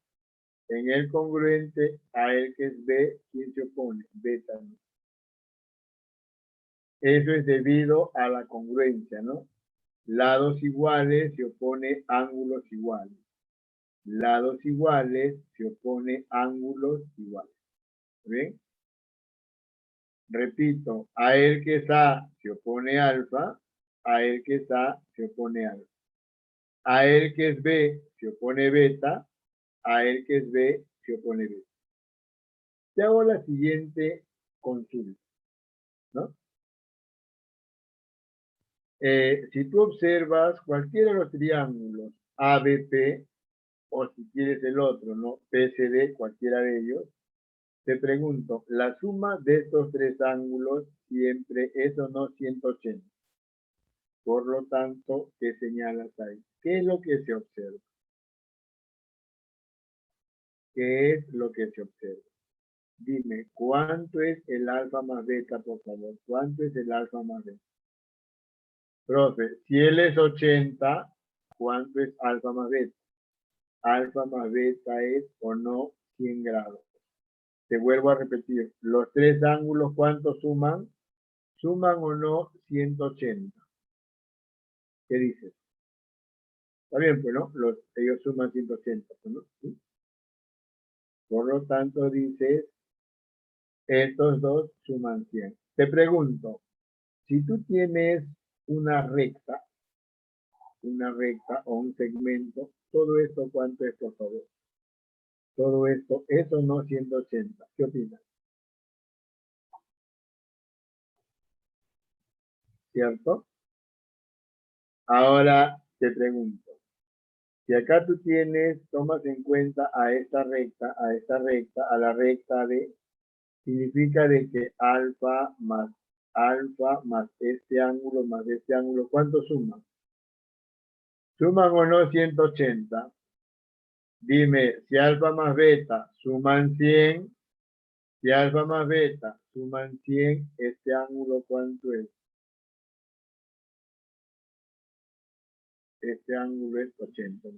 en el congruente, a él que es B, ¿quién se opone? Beta, ¿no? Eso es debido a la congruencia, ¿no? Lados iguales se opone ángulos iguales. Lados iguales se opone ángulos iguales. ¿Bien? Repito, a él que es A se opone alfa, a él que es A se opone alfa. A él que es B se opone beta, a él que es B se opone beta. Te hago la siguiente consulta, ¿no? Si tú observas cualquiera de los triángulos ABP, o si quieres el otro, ¿no? PCD, cualquiera de ellos, te pregunto, la suma de estos tres ángulos siempre es o no 180. Por lo tanto, ¿qué señalas ahí? ¿Qué es lo que se observa? ¿Qué es lo que se observa? Dime, ¿cuánto es el alfa más beta, por favor? ¿Cuánto es el alfa más beta? Profe, si él es 80, ¿cuánto es alfa más beta? Alfa más beta es o no 100 grados. Te vuelvo a repetir, los tres ángulos, ¿cuánto suman? ¿Suman o no 180? ¿Qué dices? Está bien, pues, ¿no? Ellos suman 180, ¿no? ¿Sí? Por lo tanto, dices, estos dos suman 100. Te pregunto, si tú tienes una recta o un segmento, todo esto, ¿cuánto es, por favor? todo esto, eso no 180. ¿Qué opinas? ¿Cierto? Ahora te pregunto, si acá tú tomas en cuenta a esta recta, a la recta de, significa de que alfa más este ángulo, ¿cuánto suman? ¿Suman o no 180? Dime, si alfa más beta suman 100, si alfa más beta suman 100, este ángulo, ¿cuánto es? Este ángulo es 80.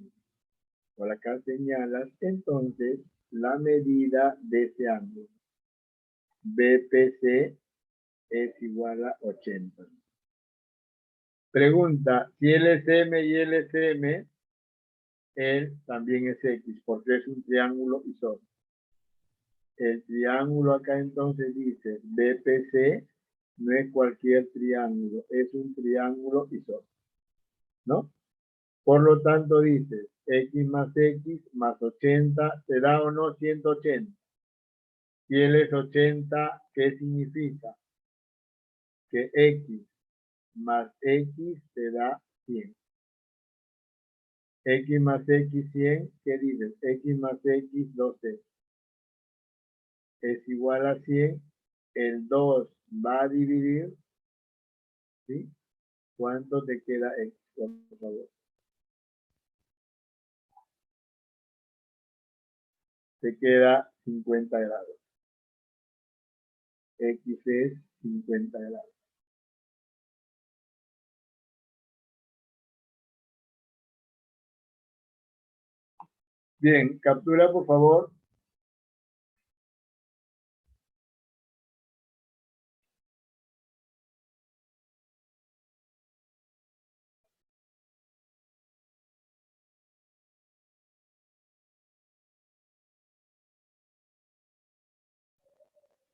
Por acá señalas entonces la medida de ese ángulo. BPC es igual a 80. Pregunta, si LSM y LSM, él también es X, porque es un triángulo isósceles. El triángulo acá entonces dice BPC no es cualquier triángulo, es un triángulo isósceles, ¿no? Por lo tanto dice X más 80, ¿te da o no 180? Si él es 80, ¿qué significa? Que X más X te da 100. X más X 100, ¿qué dices? X más X 12 es igual a 100. El 2 va a dividir, ¿sí? ¿Cuánto te queda X, por favor? Te queda 50 grados. X es 50 grados. Bien, captura por favor.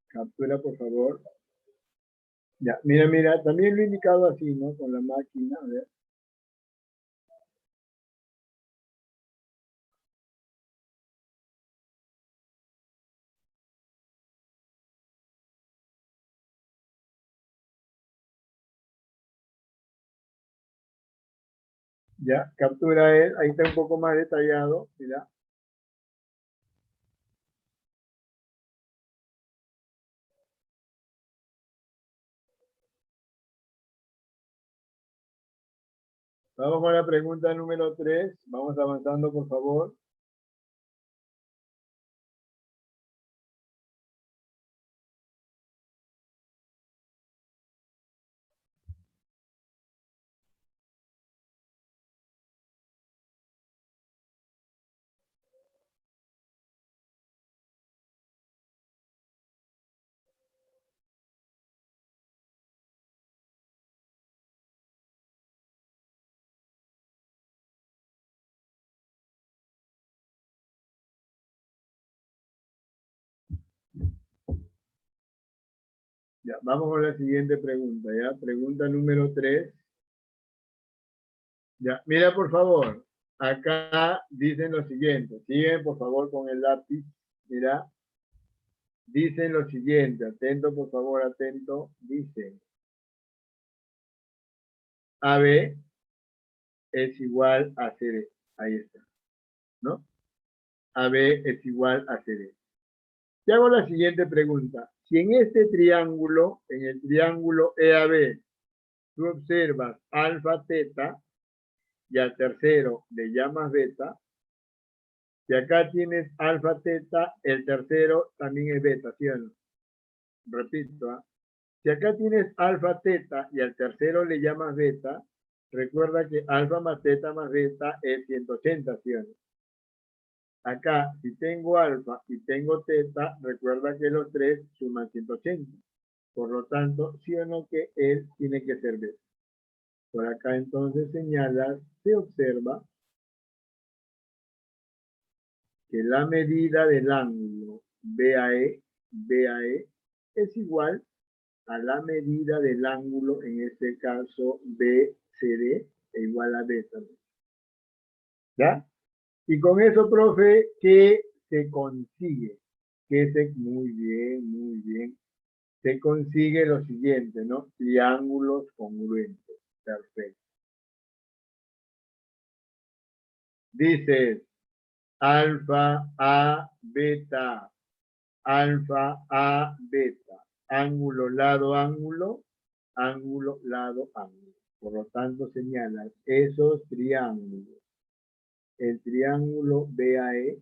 Captura por favor. Ya, mira, también lo he indicado así, ¿no? Con la máquina, a ver. Ya, captura él, ahí está un poco más detallado, mira. Vamos con la pregunta número 3. Vamos avanzando, por favor. Ya, vamos con la siguiente pregunta, ¿ya? Pregunta número 3. Ya, mira, por favor. Acá dicen lo siguiente. Siguen, por favor, con el lápiz. Mira. Dicen lo siguiente. Atento, por favor, atento. Dicen. AB es igual a CD. Ahí está. ¿No? AB es igual a CD. Te hago la siguiente pregunta. Si en este triángulo, en el triángulo EAB, tú observas alfa, teta, y al tercero le llamas beta, si acá tienes alfa, teta, el tercero también es beta, ¿sí o no? Repito, ¿eh? Si acá tienes alfa, teta, y al tercero le llamas beta, recuerda que alfa más teta más beta es 180, ¿sí o no? Acá, si tengo alfa y tengo teta, recuerda que los tres suman 180. Por lo tanto, sí o no que él tiene que ser beta. Por acá entonces señalas, se observa que la medida del ángulo BAE es igual a la medida del ángulo, en este caso BCD, e igual a beta. ¿Ya? Y con eso, profe, ¿qué se consigue. Muy bien, muy bien. Se consigue lo siguiente, ¿no? Triángulos congruentes. Perfecto. Dice alfa A beta. Alfa A beta. Ángulo, lado, ángulo. Ángulo, lado, ángulo. Por lo tanto, señalan esos triángulos. El triángulo BAE,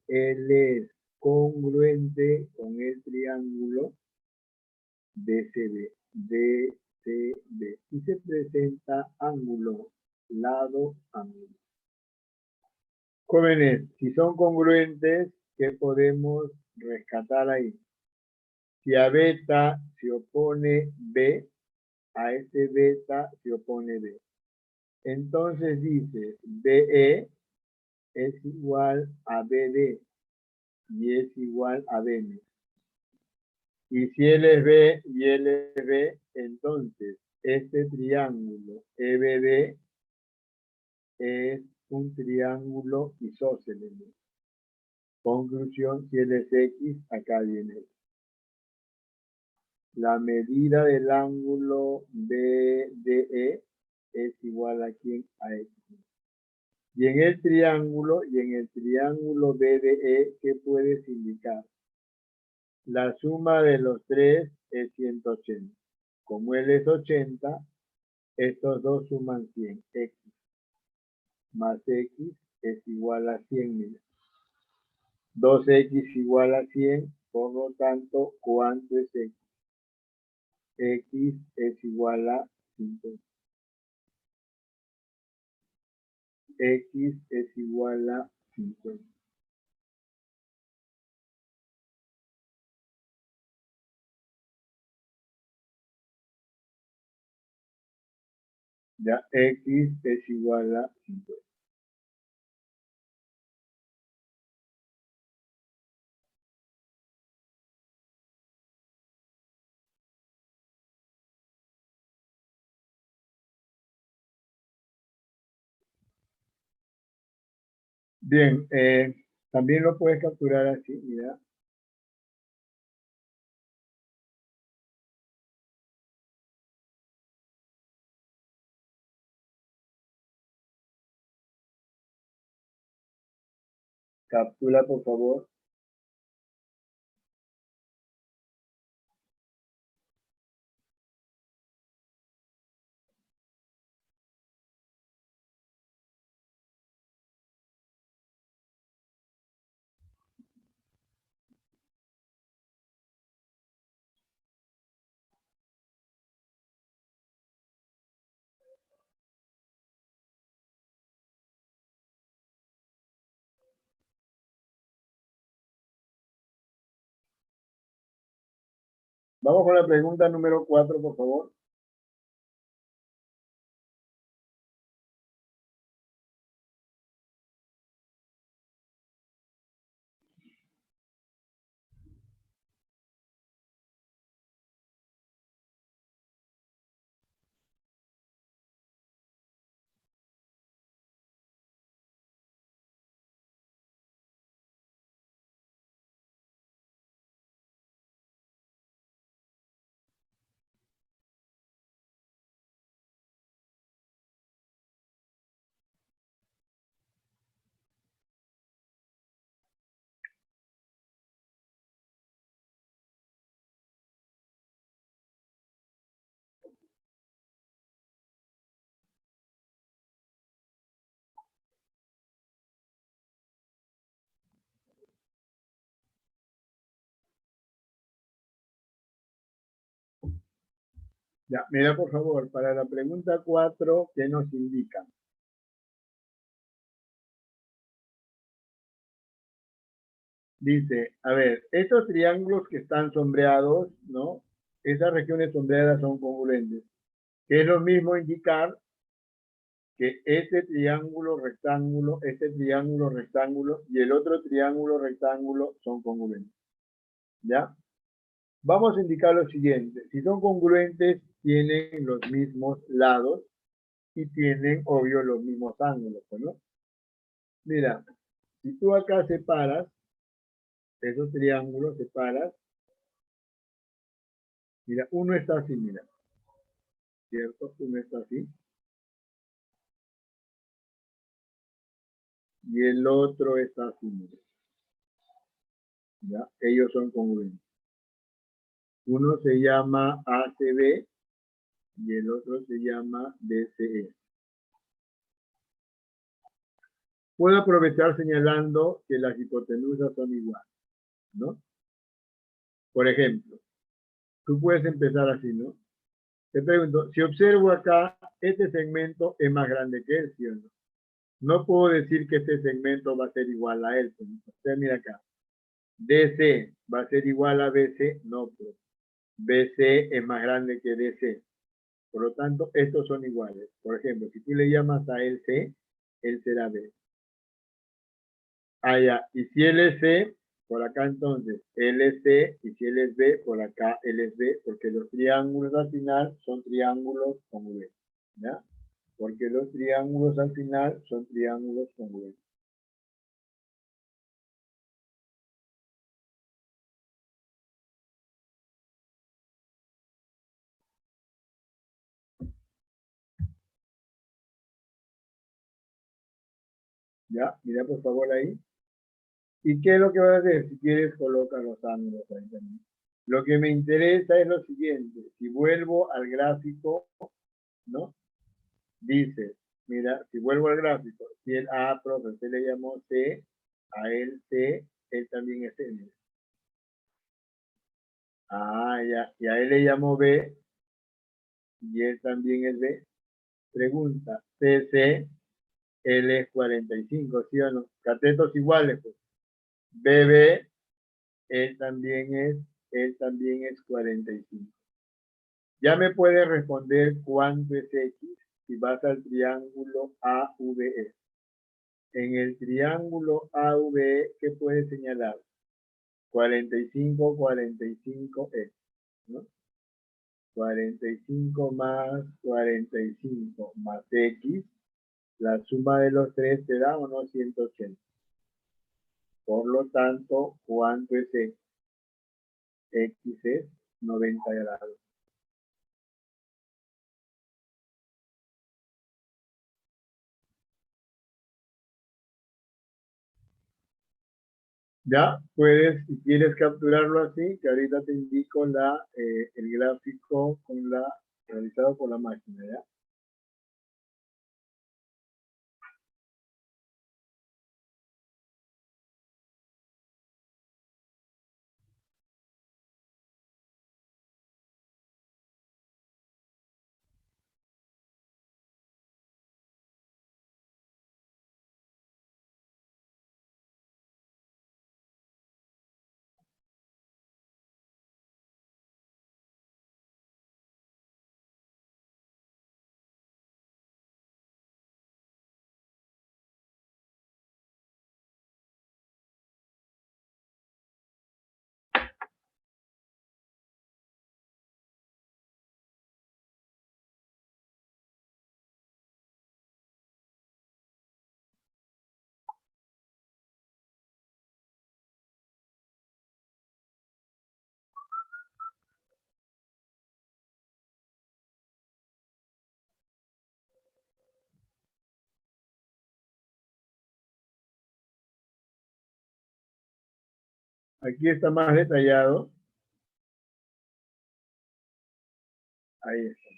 él es congruente con el triángulo DCB, y se presenta ángulo, lado, ángulo. Jóvenes, si son congruentes, ¿qué podemos rescatar ahí? Si a beta se opone B, a este beta se opone B. Entonces dice BE es igual a BD y es igual a BM. Y si él es B y él es B, entonces este triángulo EBD es un triángulo isósceles. Conclusión, si él es X, acá viene. La medida del ángulo BDE es igual a quién, a X. Y en el triángulo BDE, ¿qué puedes indicar? La suma de los tres es 180. Como él es 80, estos dos suman 100. X más X es igual a 100. Mira. 2X igual a 100. Por lo tanto, ¿cuánto es X? X es igual a 50. X es igual a 50. Ya, X es igual a 50. Bien, también lo puedes capturar así, mira. Captura, por favor. Vamos con la pregunta número 4, por favor. Ya, mira, por favor, para la pregunta 4, ¿qué nos indica? Dice, a ver, estos triángulos que están sombreados, ¿no? Esas regiones sombreadas son congruentes. Es lo mismo indicar que este triángulo rectángulo y el otro triángulo rectángulo son congruentes. ¿Ya? Vamos a indicar lo siguiente. Si son congruentes, tienen los mismos lados y tienen, obvio, los mismos ángulos, ¿no? Mira, Si tú acá separas, esos triángulos separas, mira, uno está así, mira, ¿cierto? Uno está así. Y el otro está así, mira. ¿Ya? Ellos son congruentes. Uno se llama ACB y el otro se llama DCE. Puedo aprovechar señalando que las hipotenusas son iguales, ¿no? Por ejemplo, tú puedes empezar así, ¿no? Te pregunto, si observo acá, este segmento es más grande que él, ¿sí o no? No puedo decir que este segmento va a ser igual a él. Usted mira acá. DC va a ser igual a BC, no, pues. BC es más grande que DC. Por lo tanto, estos son iguales. Por ejemplo, si tú le llamas a él C, él será B. Ah, ya. Y si él es C, por acá entonces, él es C, y si él es B, por acá él es B, porque los triángulos al final son triángulos congruentes. ¿Ya? Porque los triángulos al final son triángulos congruentes. ¿Ya? Mira por favor ahí. ¿Y qué es lo que vas a hacer? Si quieres, coloca los ángulos ahí también. Lo que me interesa es lo siguiente. Si vuelvo al gráfico, ¿no? Dice, mira, si vuelvo al gráfico, si el A, profe, usted le llamó C, a él C, él también es C. Mira. Ah, ya. Y a él le llamó B, y él también es B. Pregunta, CC, él es 45, ¿sí o no? Catetos iguales, pues. BB, él también es 45. Ya me puedes responder cuánto es X si vas al triángulo AVE. En el triángulo AVE, ¿qué puedes señalar? 45, 45 es, ¿no? 45 más 45 más X, la suma de los tres te da unos 180. Por lo tanto, ¿cuánto es X? X es 90 grados. Ya puedes, si quieres capturarlo así, que ahorita te indico el gráfico realizado por la máquina, ¿ya? Aquí está más detallado. Ahí está.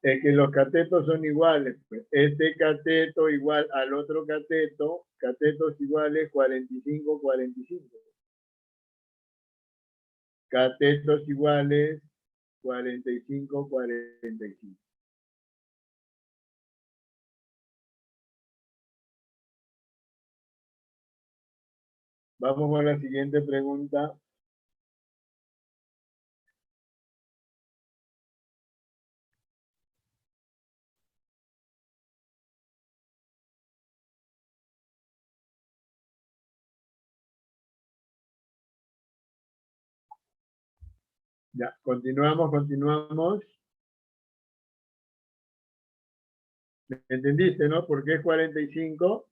Es que los catetos son iguales, pues. Este cateto igual al otro cateto, catetos iguales 45, 45. Catetos iguales 45, 45. Vamos con la siguiente pregunta. Ya, continuamos. ¿Me entendiste, no? ¿Por qué es 45?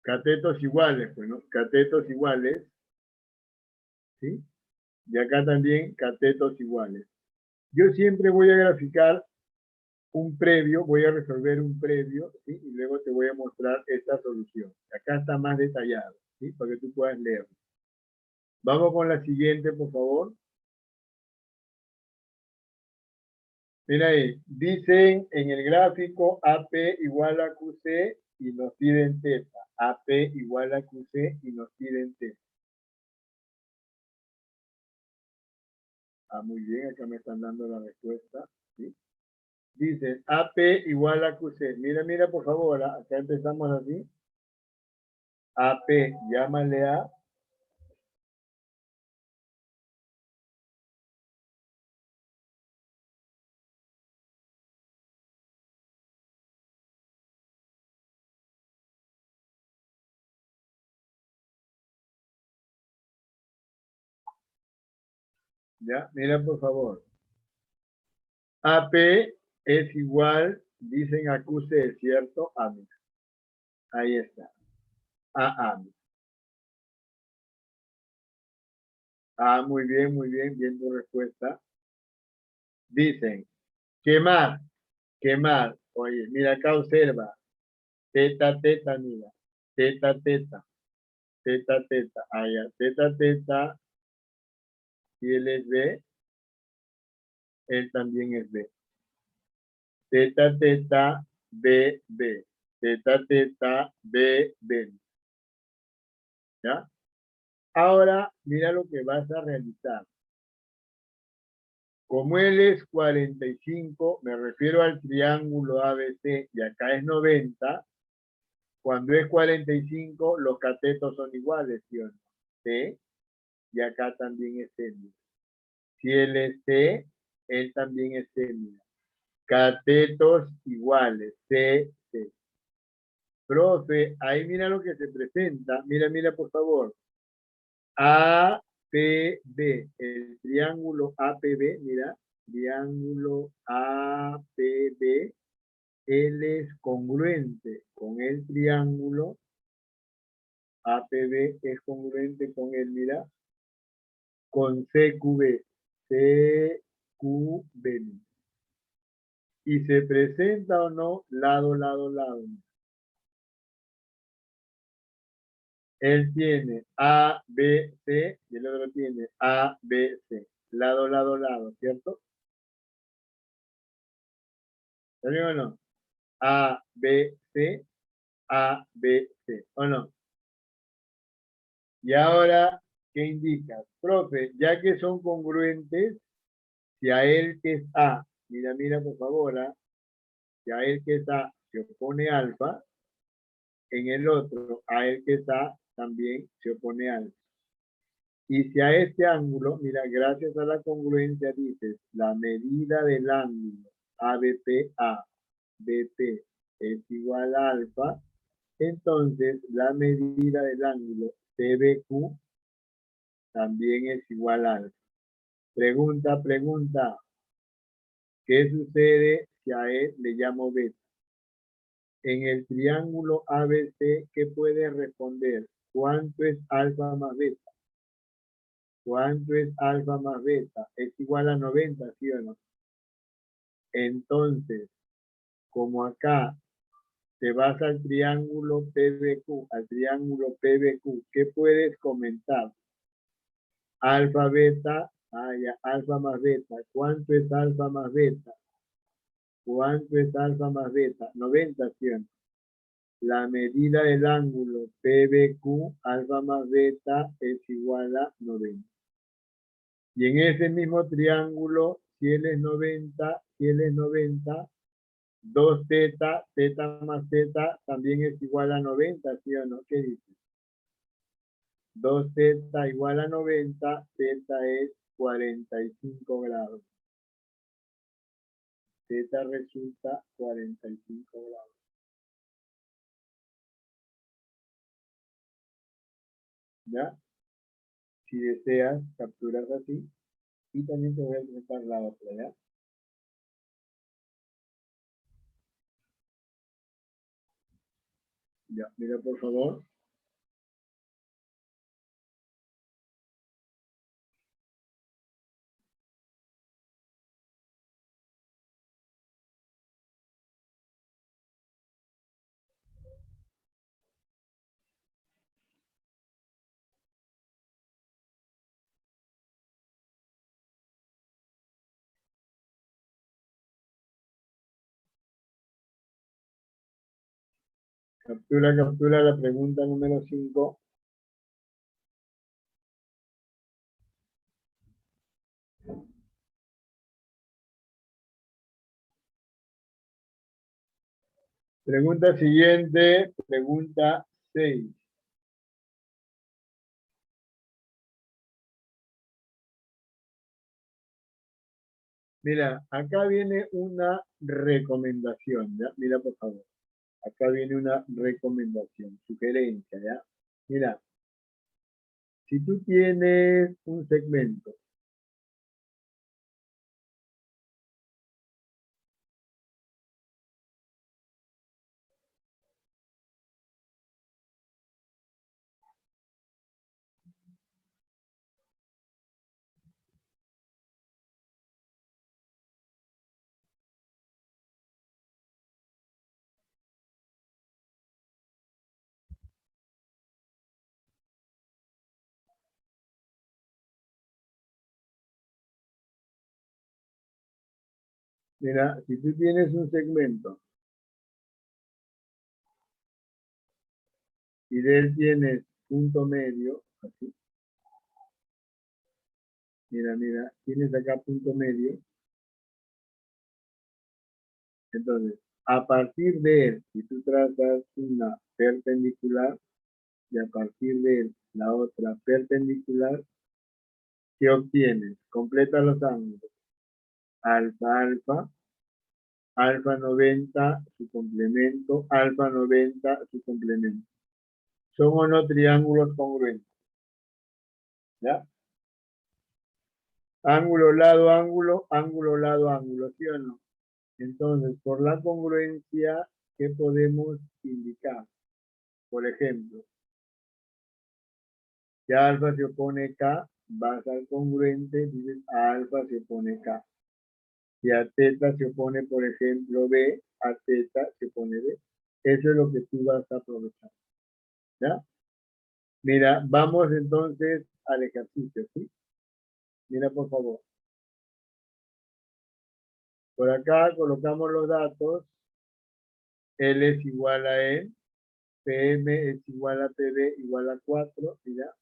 Catetos iguales, pues, ¿no? Catetos iguales, ¿sí? Y acá también catetos iguales. Yo siempre voy a graficar un previo, voy a resolver un previo, ¿sí? Y luego te voy a mostrar esta solución. Acá está más detallado, ¿sí? Para que tú puedas leerlo. Vamos con la siguiente, por favor. Mira ahí, dicen en el gráfico AP igual a QC y nos piden teta. AP igual a QC y nos piden teta. Ah, muy bien, acá me están dando la respuesta, ¿sí? Dicen AP igual a QC. Mira, mira, por favor, acá empezamos así. AP, llámale a. Ya, mira, por favor. AP es igual, dicen a QC, ¿cierto? A mí. Ahí está. A mí. Ah, muy bien tu respuesta. Dicen, quemar, quemar. Oye, mira acá observa. Teta, teta, mira. Teta, teta. Teta, teta. Allá. Teta, teta. Si él es B, él también es B. Teta, teta, B, B. Teta, teta, B, B. ¿Ya? Ahora, mira lo que vas a realizar. Como él es 45, me refiero al triángulo ABC y acá es 90, cuando es 45, los catetos son iguales, ¿sí o no? C, y acá también es C. Si él es C, él también es C. Catetos iguales, C, C. Profe, ahí mira lo que se presenta. Mira, mira, por favor. APB, el triángulo APB, mira, triángulo APB, él es congruente con el triángulo APB, es congruente con él, mira, con CQB, CQB. Y se presenta o no lado, lado, lado. Él tiene A, B, C y el otro tiene A, B, C. Lado, lado, lado, ¿cierto? ¿Está bien o no? A, B, C, A, B, C. ¿O no? Y ahora, ¿qué indica? Profe, ya que son congruentes, si a él que es A, mira, mira por favor, si a él que es A se opone alfa, en el otro, a él que es A también se opone alfa. Y si a este ángulo, mira, gracias a la congruencia dices, la medida del ángulo ABP A, BP es igual a alfa, entonces la medida del ángulo CBQ también es igual a alfa. Pregunta, pregunta, ¿qué sucede si a él le llamo beta? En el triángulo ABC, ¿qué puede responder? ¿Cuánto es alfa más beta? ¿Cuánto es alfa más beta? Es igual a 90, ¿sí o no? Entonces, como acá te vas al triángulo PBQ, ¿qué puedes comentar? Alfa, beta, ya, alfa más beta. ¿Cuánto es alfa más beta? ¿Cuánto es alfa más beta? 90, ¿sí o no? La medida del ángulo PBQ, alfa más beta, es igual a 90. Y en ese mismo triángulo, si él es 90, 2 teta, teta más teta, también es igual a 90, ¿sí o no? ¿Qué dices? 2 teta igual a 90, teta es 45 grados. Teta resulta 45 grados. ¿Ya? Si deseas, capturas así. Y también te voy a presentar la otra, ¿ya? Ya, mira por favor. Captura la pregunta número 5. Pregunta siguiente, pregunta 6. Mira, acá viene una recomendación, ¿ya? Mira, por favor. Acá viene una recomendación, sugerencia, ¿ya? Mira, si tú tienes un segmento, mira, si tú tienes un segmento y de él tienes punto medio, así, mira, tienes acá punto medio, entonces, a partir de él, si tú trazas una perpendicular y a partir de él la otra perpendicular, ¿qué obtienes? Completa los ángulos. Alfa, alfa, alfa 90, su complemento, alfa 90, su complemento. ¿Son o no triángulos congruentes? ¿Ya? Ángulo, lado, ángulo, ángulo, lado, ángulo, ¿sí o no? Entonces, por la congruencia, ¿qué podemos indicar? Por ejemplo, si alfa se opone K, vas al congruente, dices a alfa se opone K. Si a teta se opone, por ejemplo, B, a teta se opone B. Eso es lo que tú vas a aprovechar. ¿Ya? Mira, vamos entonces al ejercicio, ¿sí? Mira, por favor. Por acá colocamos los datos. L es igual a E. PM es igual a PB igual a 4. Mira.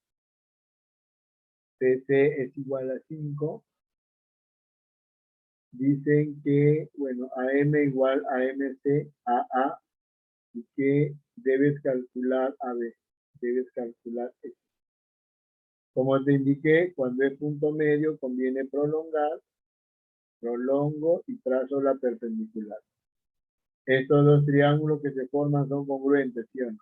PC es igual a 5. Dicen que, bueno, AM igual a MC, AA, y que debes calcular AB. Debes calcular X. Como te indiqué, cuando es punto medio conviene prolongar, prolongo y trazo la perpendicular. Estos dos triángulos que se forman son congruentes, ¿sí o no?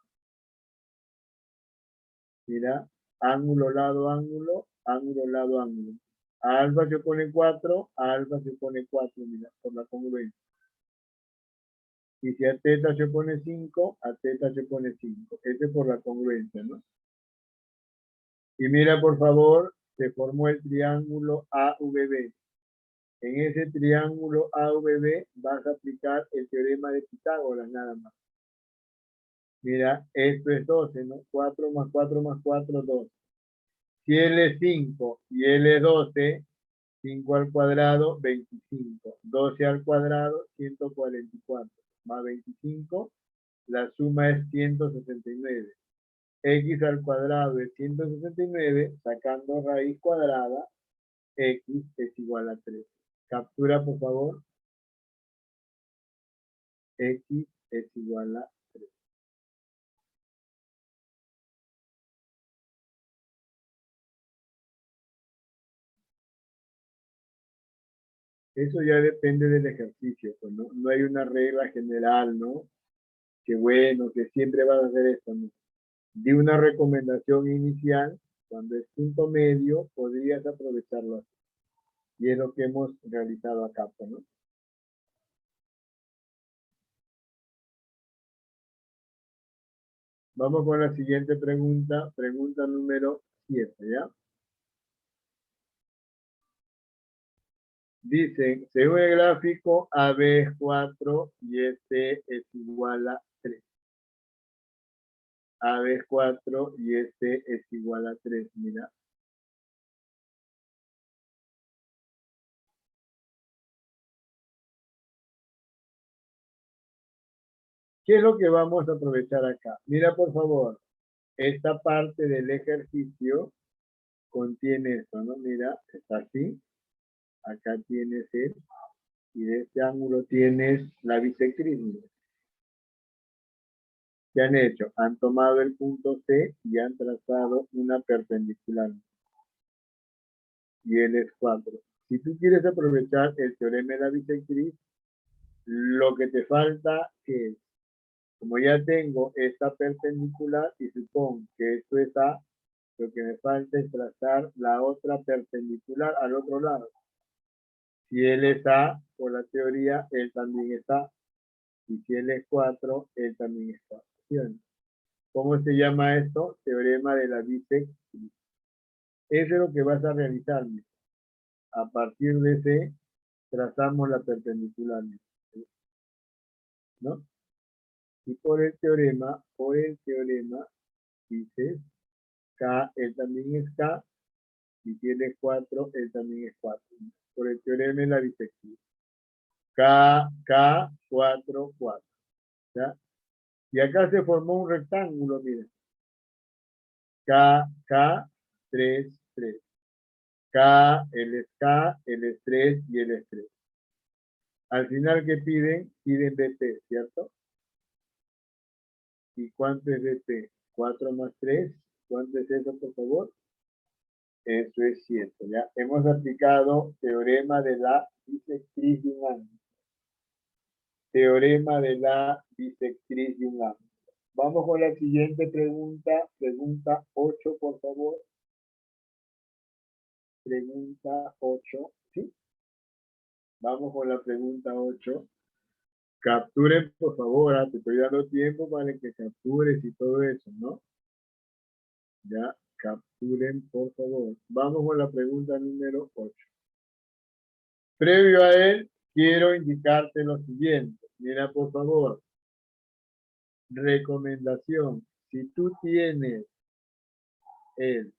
Mira, ángulo, lado, ángulo, ángulo, lado, ángulo. A alfa se opone 4, a alfa se opone 4, mira, por la congruencia. Y si a teta se opone 5, a teta se opone 5. Este es por la congruencia, ¿no? Y mira, por favor, se formó el triángulo AVB. En ese triángulo AVB vas a aplicar el teorema de Pitágoras nada más. Mira, esto es 12, ¿no? 4 más 4 más 4, 12. Si L es 5 y L es 12, 5 al cuadrado, 25. 12 al cuadrado, 144. Más 25, la suma es 169. X al cuadrado es 169, sacando raíz cuadrada, X es igual a 3. Captura, por favor. X es igual a 3. Eso ya depende del ejercicio, pues, ¿no? No hay una regla general, ¿no? Que bueno, que siempre vas a hacer esto, ¿no? Di una recomendación inicial Cuando es punto medio, podrías aprovecharlo así. Y es lo que hemos realizado acá, ¿no? Vamos con la siguiente pregunta, pregunta número 7, ¿ya? Dicen, según el gráfico, AB es 4 y este es igual a 3. AB es 4 y este es igual a 3, mira. ¿Qué es lo que vamos a aprovechar acá? Mira, por favor, esta parte del ejercicio contiene esto, ¿no? Mira, está así. Acá tienes el, y de este ángulo tienes la bisectriz. ¿Qué han hecho? Han tomado el punto C y han trazado una perpendicular. Y él es 4. Si tú quieres aprovechar el teorema de la bisectriz, lo que te falta es, como ya tengo esta perpendicular y supongo que esto es A, lo que me falta es trazar la otra perpendicular al otro lado. Si él es A, por la teoría, él también es A. Y si él es 4, él también es 4. ¿Cómo se llama esto? Teorema de la bisectriz. Eso es lo que vas a realizar. A partir de ese, trazamos la perpendicular. ¿No? Y por el teorema, dices K, él también es K, y si él es 4, él también es 4. Por el teorema de la bisectriz. K, 4, 4. ¿Ya? Y acá se formó un rectángulo, miren. K, 3, 3. K, él es 3 y él es 3. Al final, ¿qué piden? Piden BP, ¿cierto? ¿Y cuánto es BP? 4 más 3. ¿Cuánto es eso, por favor? Eso es 7, ¿ya? Hemos aplicado teorema de la bisectriz de un ángulo. Teorema de la bisectriz de un ángulo. Vamos con la siguiente pregunta. Pregunta 8, por favor. Pregunta 8, ¿sí? Vamos con la pregunta 8. Capturen, por favor, te estoy dando tiempo para que captures y todo eso, ¿no? Ya, capturen, por favor. Vamos con la pregunta número 8. Previo a él, quiero indicarte lo siguiente. Mira, por favor. Recomendación. Si tú tienes él,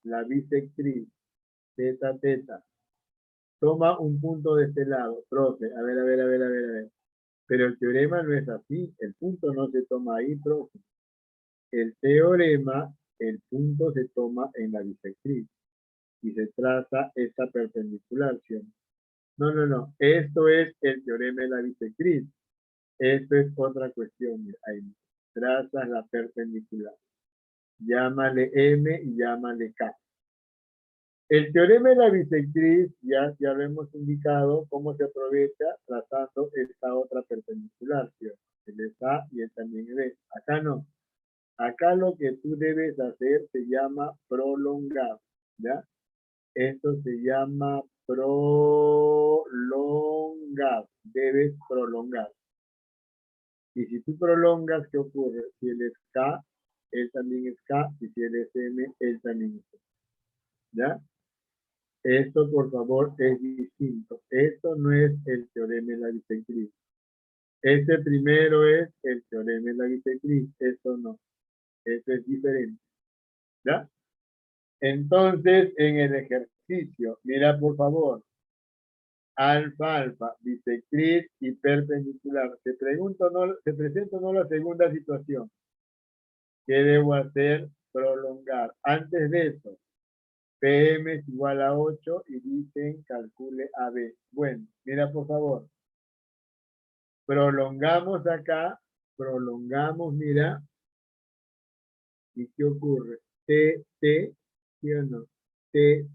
la bisectriz, teta, teta, toma un punto de este lado. Profe, a ver. Pero el teorema no es así. El punto no se toma ahí, profe. El teorema, el punto se toma en la bisectriz y se traza esta perpendicular, ¿sí? No. Esto es el teorema de la bisectriz. Esto es otra cuestión. Mira, ahí trazas la perpendicular. Llámale M y llámale K. El teorema de la bisectriz ya lo hemos indicado cómo se aprovecha trazando esta otra perpendicular, ¿sí? El es A y el también es B. Acá no. Acá lo que tú debes hacer se llama prolongar, ¿ya? Esto se llama prolongar. Debes prolongar. Y si tú prolongas, ¿qué ocurre? Si él es K, él también es K. Y si él es M, él también es M. ¿Ya? Esto, por favor, es distinto. Esto no es el teorema de la bisectriz. Este primero es el teorema de la bisectriz. Esto no. Esto es diferente. ¿Ya? Entonces, en el ejercicio, mira por favor, alfa, bisectriz y perpendicular. Se presenta no la segunda situación. ¿Qué debo hacer? Prolongar. Antes de eso, PM es igual a 8 y dicen calcule AB. Bueno, mira por favor. Prolongamos acá, mira. ¿Y qué ocurre? T, ¿sí o no? T.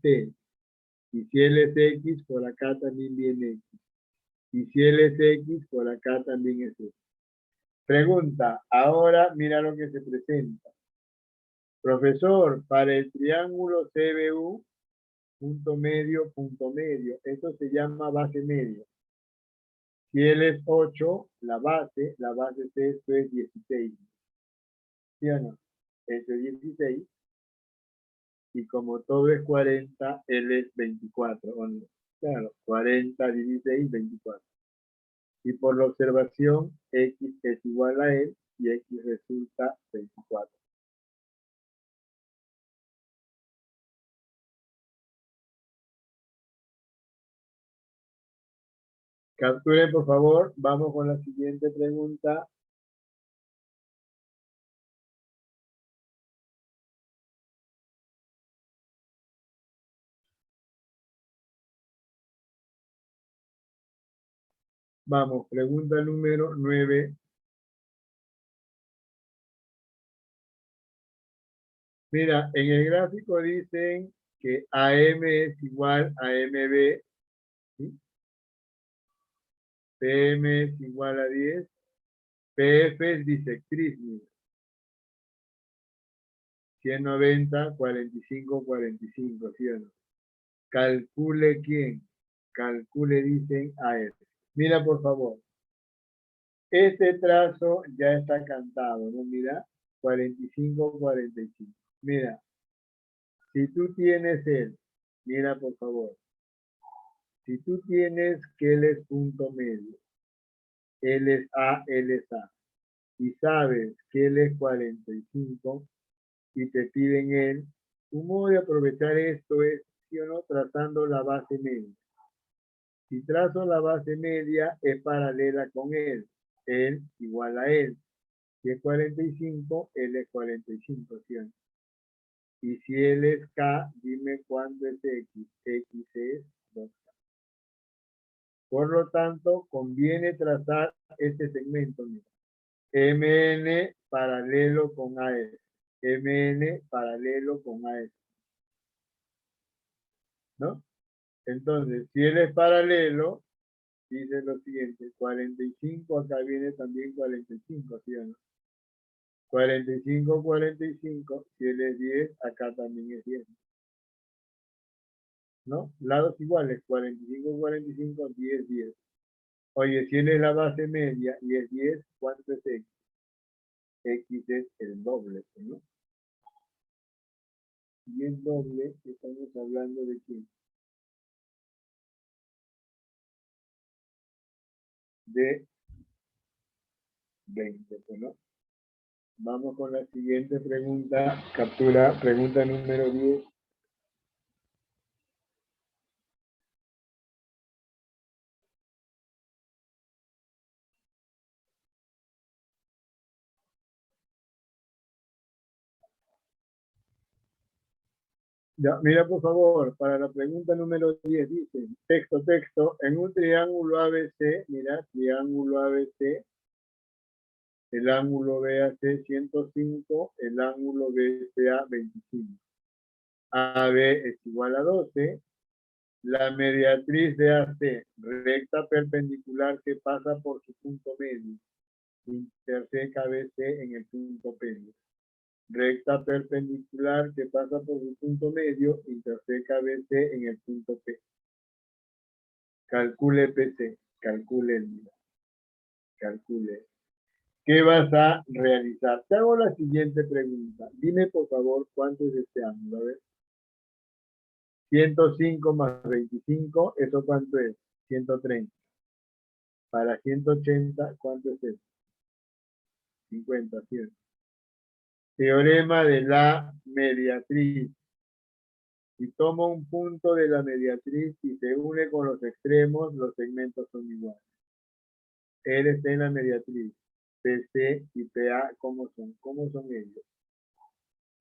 Y si él es X, por acá también viene X. Y si él es X, por acá también es X. Pregunta, ahora mira lo que se presenta. Profesor, para el triángulo CBU, punto medio, esto se llama base media. Si él es 8, la base de esto es 16. ¿Sí o no? Esto es 16. Y como todo es 40, él es 24. ¿O no? Claro, 40, 16, 24. Y por la observación, X es igual a él y X resulta 24. Capturen, por favor. Vamos con la siguiente pregunta. Vamos, pregunta número 9. Mira, en el gráfico dicen que AM es igual a MB, ¿sí? PM es igual a 10, PF es bisectriz, mira. 190, 45, 45, ¿sí o no? Calcule quién. Calcule, dicen AF. Mira, por favor. Este trazo ya está cantado, ¿no? Mira, 45, 45. Mira, si tú tienes él, mira por favor, si tú tienes que él es punto medio, él es A, y sabes que él es 45 y te piden él, un modo de aprovechar esto es, ¿sí o no?, trazando la base media. Si trazo la base media es paralela con él igual a él. Si es 45, él es 45, ¿sí o no? Y si él es K, dime cuánto es X. X es 2K. Por lo tanto, conviene trazar este segmento. Mira. MN paralelo con AS. MN paralelo con AS. ¿No? Entonces, si él es paralelo, dice lo siguiente. 45, acá viene también 45, ¿sí o no? 45, 45, si él es 10, acá también es 10. ¿No? Lados iguales, 45, 45, 10, 10. Oye, si él es la base media y es 10, ¿cuánto es X? X es el doble, ¿no? Y el doble, estamos hablando de qué? De 20, ¿no? Vamos con la siguiente pregunta. Captura, pregunta número 10. Ya, mira por favor, para la pregunta número 10 dice, texto, en un triángulo ABC, mira, triángulo ABC, el ángulo BAC 105, el ángulo BCA 25. AB es igual a 12, la mediatriz de AC, recta perpendicular que pasa por su punto medio, interseca BC en el punto P. Recta perpendicular que pasa por su punto medio, interseca BC en el punto P. Calcule PC, calcule el día, calcule. ¿Qué vas a realizar? Te hago la siguiente pregunta. Dime por favor cuánto es este ángulo. A ver. 105 más 25, ¿eso cuánto es? 130. Para 180, ¿cuánto es eso? 50, 100. Teorema de la mediatriz. Si tomo un punto de la mediatriz y se une con los extremos, los segmentos son iguales. Él está en la mediatriz. PC y PA, ¿cómo son? ¿Cómo son ellos?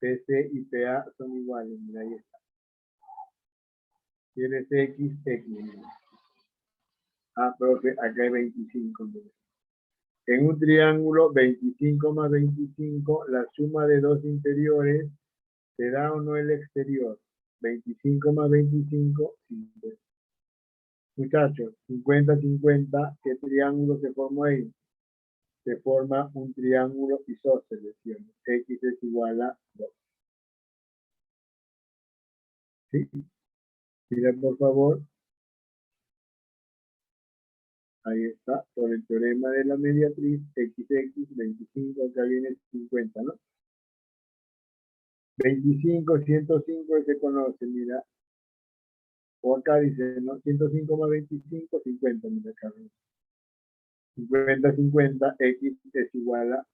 PC y PA son iguales. Mira, ahí está. Si él es X, X. Ah, profe, acá hay 25. Mira. En un triángulo 25 más 25, la suma de dos interiores, ¿te da o no el exterior? 25 más 25, 50. Muchachos, 50, 50, ¿qué triángulo se formó ahí? Se forma un triángulo isósceles, ¿sí? X es igual a 2. ¿Sí? Mira, por favor. Ahí está, por el teorema de la mediatriz, XX, 25, acá viene 50, ¿no? 25, 105 se conoce, mira. O acá dice, ¿no? 105 más 25, 50, mira acá. 50, 50, X es igual a...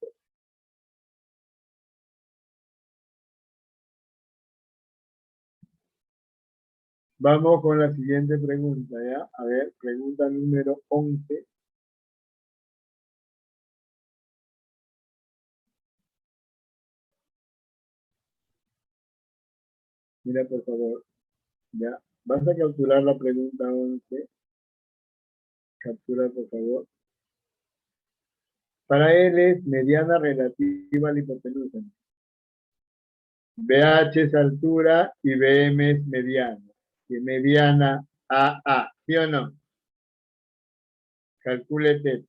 Vamos con la siguiente pregunta, ¿ya? A ver, pregunta número 11. Mira, por favor, ¿ya? Vas a capturar la pregunta 11. Captura, por favor. Para él es mediana relativa a la hipotenusa. BH es altura y BM es mediana. Y mediana AA, ¿sí o no? Calcule T.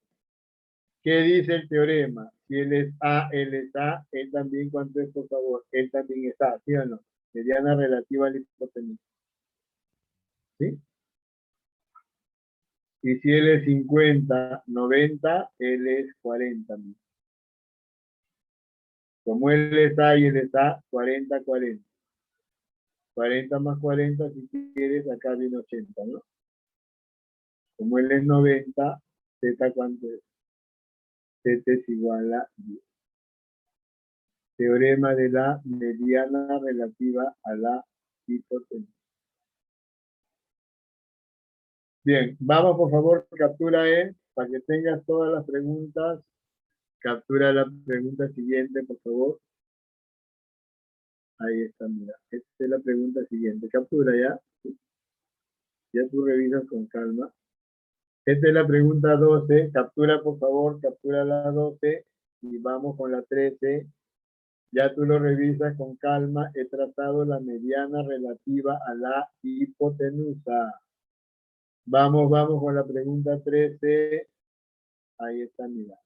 ¿Qué dice el teorema? Si él es A, él es A, él también, ¿cuánto es, por favor? Él también es A, ¿sí o no? Mediana relativa a la hipotenusa. ¿Sí? Y si él es 50, 90, él es 40. Como él es A y él es A, 40, 40. 40 más 40, si quieres, acá viene 80, ¿no? Como él es 90, Z, ¿cuánto es? Z es igual a 10. Teorema de la mediana relativa a la hipotenusa. Bien, vamos por favor, captura para que tengas todas las preguntas. Captura la pregunta siguiente, por favor. Ahí está, mira. Esta es la pregunta siguiente. Captura ya. Ya tú revisas con calma. Esta es la pregunta 12. Captura, por favor, captura la 12. Y vamos con la 13. Ya tú lo revisas con calma. He tratado la mediana relativa a la hipotenusa. Vamos con la pregunta 13. Ahí está, mira.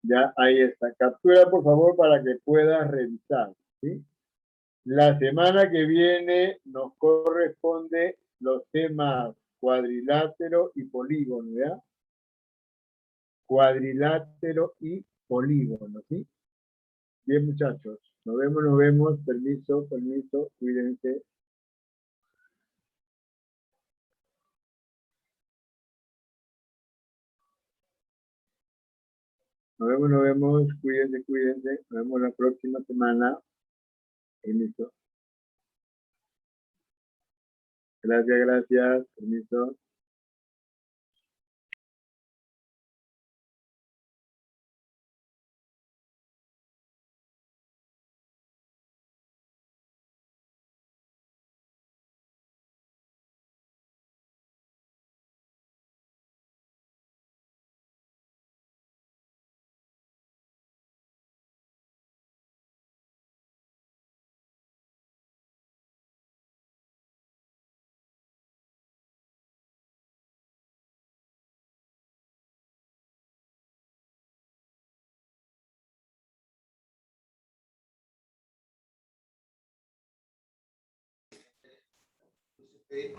Ya, ahí está. Captura, por favor, para que puedas revisar. ¿Sí? La semana que viene nos corresponde los temas cuadrilátero y polígono, ¿ya? Cuadrilátero y polígono, ¿sí? Bien, muchachos. Nos vemos. Permiso, cuídense. Nos vemos. Cuídense. Nos vemos la próxima semana. Permiso. Gracias. Permiso. Sí.